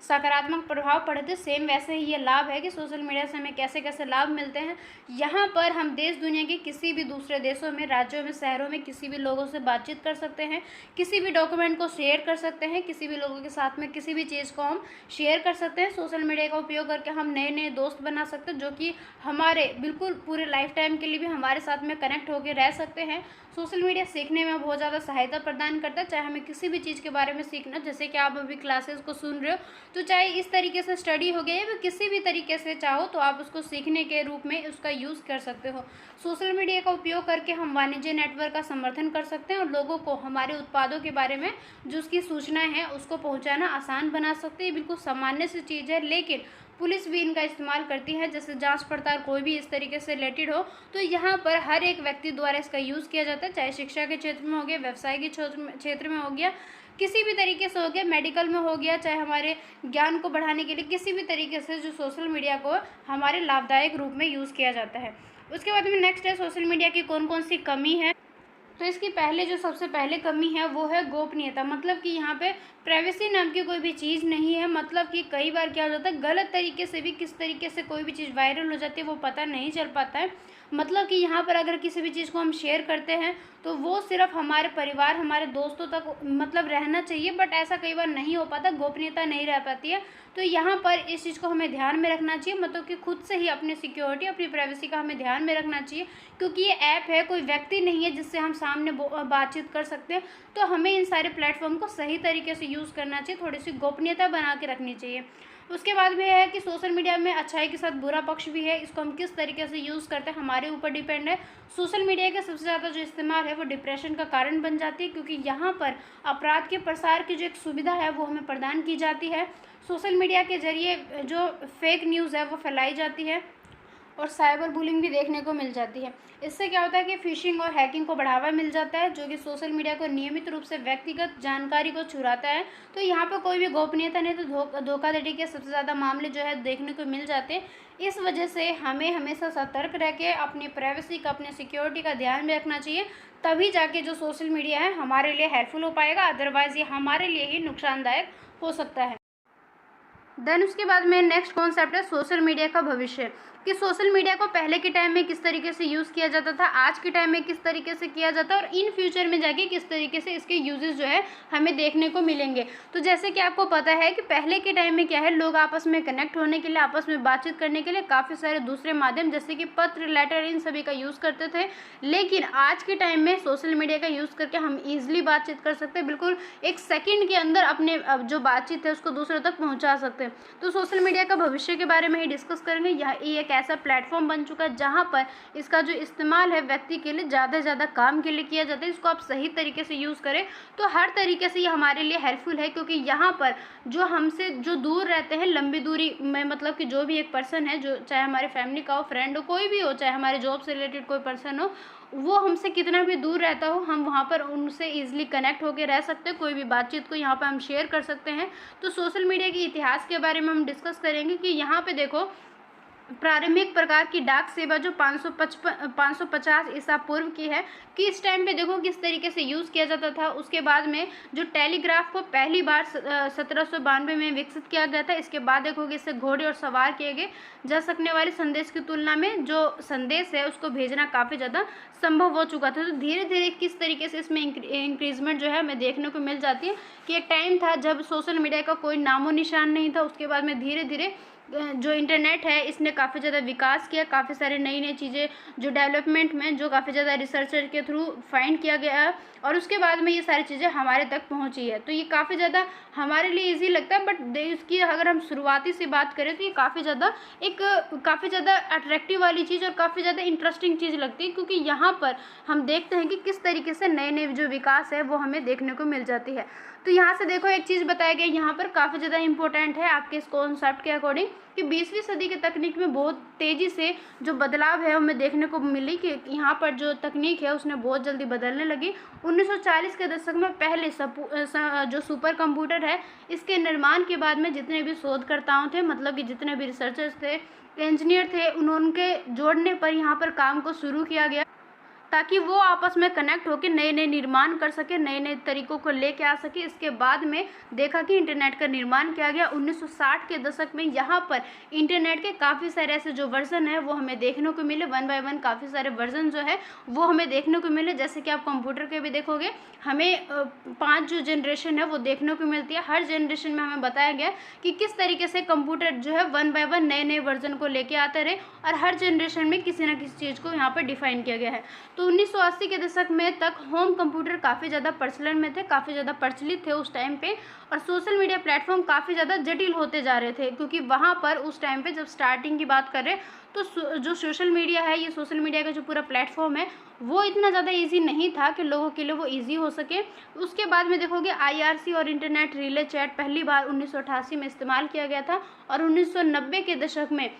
Speaker 1: सकारात्मक प्रभाव पढ़े थे, सेम वैसे ही ये लाभ है कि सोशल मीडिया से हमें कैसे कैसे लाभ मिलते हैं। यहाँ पर हम देश दुनिया के किसी भी दूसरे देशों में, राज्यों में, शहरों में किसी भी लोगों से बातचीत कर सकते हैं, किसी भी डॉक्यूमेंट को शेयर कर सकते हैं, किसी भी लोगों के साथ में किसी भी चीज़ को हम शेयर कर सकते हैं। सोशल मीडिया का उपयोग करके हम नए नए दोस्त बना सकते हैं जो कि हमारे बिल्कुल पूरे लाइफ टाइम के लिए भी हमारे साथ में कनेक्ट होकर रह सकते हैं। सोशल मीडिया सीखने में बहुत ज़्यादा सहायता प्रदान करता है, चाहे हमें किसी भी चीज़ के बारे में सीखना, जैसे कि आप अभी क्लासेस को सुन रहे हो, तो चाहे इस तरीके से स्टडी हो गया या किसी भी तरीके से चाहो तो आप उसको सीखने के रूप में उसका यूज़ कर सकते हो। सोशल मीडिया का उपयोग करके हम वाणिज्य नेटवर्क का समर्थन कर सकते हैं और लोगों को हमारे उत्पादों के बारे में जो उसकी सूचनाएँ हैं उसको पहुँचाना आसान बना सकते हैं। बिल्कुल सामान्य सी चीज़ है, लेकिन पुलिस भी इनका इस्तेमाल करती है। जैसे जांच पड़ताल कोई भी इस तरीके से रिलेटेड हो तो यहाँ पर हर एक व्यक्ति द्वारा इसका यूज़ किया जाता है, चाहे शिक्षा के क्षेत्र में हो गया, व्यवसाय के क्षेत्र में हो गया, किसी भी तरीके से हो गया, मेडिकल में हो गया, चाहे हमारे ज्ञान को बढ़ाने के लिए किसी भी तरीके से जो सोशल मीडिया को हमारे लाभदायक रूप में यूज़ किया जाता है। उसके बाद में नेक्स्ट है सोशल मीडिया की कौन कौन सी कमी है। तो इसकी पहले जो सबसे पहले कमी है वो है गोपनीयता। मतलब कि यहाँ पे प्राइवेसी नाम की कोई भी चीज़ नहीं है। मतलब कि कई बार क्या हो जाता है, गलत तरीके से भी किस तरीके से कोई भी चीज़ वायरल हो जाती है वो पता नहीं चल पाता है। मतलब कि यहाँ पर अगर किसी भी चीज़ को हम शेयर करते हैं तो वो सिर्फ हमारे परिवार, हमारे दोस्तों तक मतलब रहना चाहिए, बट ऐसा कई बार नहीं हो पाता, गोपनीयता नहीं रह पाती है। तो यहाँ पर इस चीज़ को हमें ध्यान में रखना चाहिए, मतलब कि खुद से ही अपनी सिक्योरिटी, अपनी प्राइवेसी का हमें ध्यान में रखना चाहिए, क्योंकि ये ऐप है, कोई व्यक्ति नहीं है जिससे हम सामने बातचीत कर सकते हैं। तो हमें इन सारे प्लेटफॉर्म को सही तरीके से यूज़ करना चाहिए, थोड़ी सी गोपनीयता बना के रखनी चाहिए। उसके बाद में है कि सोशल मीडिया में अच्छाई के साथ बुरा पक्ष भी है, इसको हम किस तरीके से यूज़ करते हैं हमारे ऊपर डिपेंड है। सोशल मीडिया का सबसे ज़्यादा जो इस्तेमाल है वो डिप्रेशन का कारण बन जाती है, क्योंकि यहाँ पर अपराध के प्रसार की जो एक सुविधा है वो हमें प्रदान की जाती है। सोशल मीडिया के जरिए जो फेक न्यूज़ है वो फैलाई जाती है और साइबर बुलिंग भी देखने को मिल जाती है। इससे क्या होता है कि फिशिंग और हैकिंग को बढ़ावा मिल जाता है, जो कि सोशल मीडिया को नियमित रूप से व्यक्तिगत जानकारी को चुराता है। तो यहाँ पर कोई भी गोपनीयता नहीं, तो धोखाधड़ी के सबसे ज़्यादा मामले जो है देखने को मिल जाते हैं। इस वजह से हमें हमेशा सतर्क रह के अपनी प्राइवेसी का, अपने सिक्योरिटी का ध्यान में रखना चाहिए, तभी जाके जो सोशल मीडिया है हमारे लिए हेल्पफुल हो पाएगा, अदरवाइज़ ये हमारे लिए ही नुकसानदायक हो सकता है। देन उसके बाद में नेक्स्ट कॉन्सेप्ट है सोशल मीडिया का भविष्य, कि सोशल मीडिया को पहले के टाइम में किस तरीके से यूज़ किया जाता था, आज के टाइम में किस तरीके से किया जाता है और इन फ्यूचर में जाके किस तरीके से इसके यूजेस जो है हमें देखने को मिलेंगे। तो जैसे कि आपको पता है कि पहले के टाइम में क्या है, लोग आपस में कनेक्ट होने के लिए, आपस में बातचीत करने के लिए काफ़ी सारे दूसरे माध्यम जैसे कि पत्र, लेटर, इन सभी का यूज़ करते थे। लेकिन आज के टाइम में सोशल मीडिया का यूज़ करके हम ईजिली बातचीत कर सकते हैं, बिल्कुल एक सेकेंड के अंदर अपने जो बातचीत है उसको दूसरों तक पहुँचा सकते हैं। तो सोशल मीडिया का भविष्य के बारे में ही डिस्कस करेंगे। यह एक ऐसा प्लेटफॉर्म बन चुका है जहाँ पर इसका जो इस्तेमाल है व्यक्ति के लिए ज़्यादा से ज़्यादा काम के लिए किया जाता है। इसको आप सही तरीके से यूज़ करें तो हर तरीके से ये हमारे लिए हेल्पफुल है, क्योंकि यहाँ पर जो हमसे जो दूर रहते हैं लंबी दूरी में, मतलब कि जो भी एक पर्सन है, जो चाहे हमारे फैमिली का हो, फ्रेंड हो, कोई भी हो, चाहे हमारे जॉब से रिलेटेड कोई पर्सन हो, वो हमसे कितना भी दूर रहता हो, हम वहाँ पर उनसे ईजिली कनेक्ट होकर रह सकते हैं। कोई भी बातचीत को यहाँ पर हम शेयर कर सकते हैं। तो सोशल मीडिया के इतिहास के बारे में हम डिस्कस करेंगे कि यहाँ पे देखो प्रारंभिक प्रकार की डाक सेवा जो 550 ईसा पूर्व की है, कि इस टाइम पे देखो किस तरीके से यूज़ किया जाता था। उसके बाद में जो टेलीग्राफ को पहली बार 1792 में विकसित किया गया था। इसके बाद देखोगे इससे घोड़े और सवार किए गए जा सकने वाले संदेश की तुलना में जो संदेश है उसको भेजना काफ़ी ज़्यादा संभव हो चुका था। तो धीरे धीरे किस तरीके से इसमें इंक्रीजमेंट जो है हमें देखने को मिल जाती है कि एक टाइम था जब सोशल मीडिया का कोई नामो निशान नहीं था। उसके बाद में धीरे धीरे जो इंटरनेट है इसने काफ़ी ज़्यादा विकास किया, काफ़ी सारे नई नई चीज़ें जो डेवलपमेंट में जो काफ़ी ज़्यादा रिसर्चर के थ्रू फाइंड किया गया है, और उसके बाद में ये सारी चीज़ें हमारे तक पहुंची है। तो ये काफ़ी ज़्यादा हमारे लिए इजी लगता है, बट इसकी अगर हम शुरुआती से बात करें तो ये काफ़ी ज़्यादा अट्रैक्टिव वाली चीज़ और काफ़ी ज़्यादा इंटरेस्टिंग चीज़ लगती है, क्योंकि यहाँ पर हम देखते हैं कि किस तरीके से नए नए जो विकास है वो हमें देखने को मिल जाती है। तो यहाँ से देखो एक चीज़ बताया गया यहाँ पर काफ़ी ज़्यादा इंपॉर्टेंट है आपके इस कॉन्सेप्ट के अकॉर्डिंग, कि 20वीं सदी की तकनीक में बहुत तेज़ी से जो बदलाव है हमें देखने को मिली, कि यहाँ पर जो तकनीक है उसने बहुत जल्दी बदलने लगी। 1940 के दशक में पहले जो सुपर कंप्यूटर है इसके निर्माण के बाद में जितने भी शोधकर्ताओं थे, मतलब कि जितने भी रिसर्चर्स थे, इंजीनियर थे, उनके जोड़ने पर यहाँ पर काम को शुरू किया गया ताकि वो आपस में कनेक्ट होकर नए नए निर्माण कर सके, नए नए तरीक़ों को लेके आ सके। इसके बाद में देखा कि इंटरनेट का निर्माण किया गया 1960 के दशक में। यहाँ पर इंटरनेट के काफ़ी सारे ऐसे जो वर्जन है वो हमें देखने को मिले, 1 बाय 1 काफ़ी सारे वर्जन जो है वो हमें देखने को मिले। जैसे कि आप कंप्यूटर के भी देखोगे हमें 5 जो जनरेशन है वो देखने को मिलती है। हर जनरेशन में हमें बताया गया कि किस तरीके से कंप्यूटर जो है 1 बाय 1 नए नए वर्जन को लेके आते रहे, और हर जनरेशन में किसी न किसी चीज़ को यहाँ पर डिफाइन किया गया है। तो 1980 के दशक में तक होम कंप्यूटर काफ़ी ज़्यादा प्रचलन में थे, काफ़ी ज़्यादा प्रचलित थे उस टाइम पे, और सोशल मीडिया प्लेटफॉर्म काफ़ी ज़्यादा जटिल होते जा रहे थे, क्योंकि वहाँ पर उस टाइम पे जब स्टार्टिंग की बात करें तो जो सोशल मीडिया है, ये सोशल मीडिया का जो पूरा प्लेटफॉर्म है वो इतना ज़्यादा इजी नहीं था कि लोगों के लिए वो इजी हो सके। उसके बाद में देखोगे IRC और इंटरनेट रिले चैट पहली बार 1988 में इस्तेमाल किया गया था, और 1990 के दशक में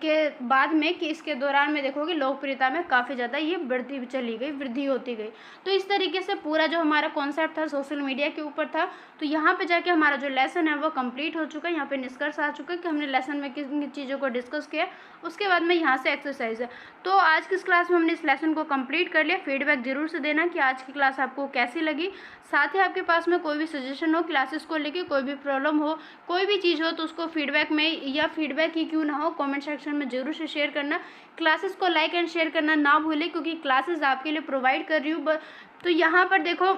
Speaker 1: के बाद में कि इसके दौरान में देखोगे लोकप्रियता में काफ़ी ज़्यादा ये वृद्धि होती गई। तो इस तरीके से पूरा जो हमारा कॉन्सेप्ट था सोशल मीडिया के ऊपर था। तो यहाँ पे जाके हमारा जो लेसन है वो कंप्लीट हो चुका है। यहाँ पे निष्कर्ष आ चुका है कि हमने लेसन में किन किन चीज़ों को डिस्कस किया। उसके बाद में यहाँ से एक्सरसाइज है। तो आज की इस क्लास में हमने इस लेसन को कंप्लीट कर लिया। फीडबैक जरूर से देना कि आज की क्लास आपको कैसी लगी। साथ ही आपके पास में कोई भी सजेशन हो क्लासेस को लेके, कोई भी प्रॉब्लम हो, कोई भी चीज़ हो, तो उसको फीडबैक में या फीडबैक ही क्यों ना हो कमेंट सेक्शन में जरूर से शेयर करना। क्लासेस को लाइक एंड शेयर करना ना भूलें, क्योंकि क्लासेस आपके लिए प्रोवाइड कर रही हूँ। तो यहाँ पर देखो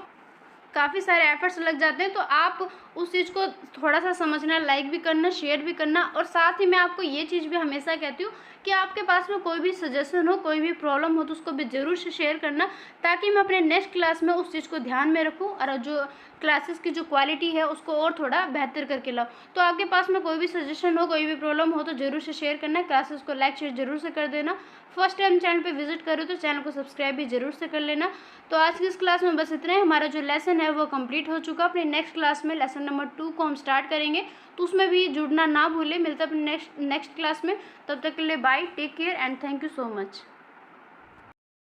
Speaker 1: काफ़ी सारे एफर्ट्स लग जाते हैं, तो आप उस चीज़ को थोड़ा सा समझना, लाइक भी करना, शेयर भी करना। और साथ ही मैं आपको ये चीज़ भी हमेशा कहती हूँ कि आपके पास में कोई भी सजेशन हो, कोई भी प्रॉब्लम हो, तो उसको भी ज़रूर से शेयर करना, ताकि मैं अपने नेक्स्ट क्लास में उस चीज़ को ध्यान में रखूँ और जो क्लासेस की जो क्वालिटी है उसको और थोड़ा बेहतर करके लाऊँ। तो आपके पास में कोई भी सजेशन हो, कोई भी प्रॉब्लम हो, तो ज़रूर से शेयर करना। क्लासेस को लाइक शेयर जरूर से कर देना। फर्स्ट टाइम चैनल पे विजिट करो तो चैनल को सब्सक्राइब भी जरूर से कर लेना। तो आज की इस क्लास में बस इतना ही। हमारा जो लेसन है वो कंप्लीट हो चुका। अपने नेक्स्ट क्लास में लेसन नंबर 2 को हम स्टार्ट करेंगे, तो उसमें भी जुड़ना ना भूलें। मिलता है अपने नेक्स्ट क्लास में। तब तक के लिए bye, take care and thank you so much.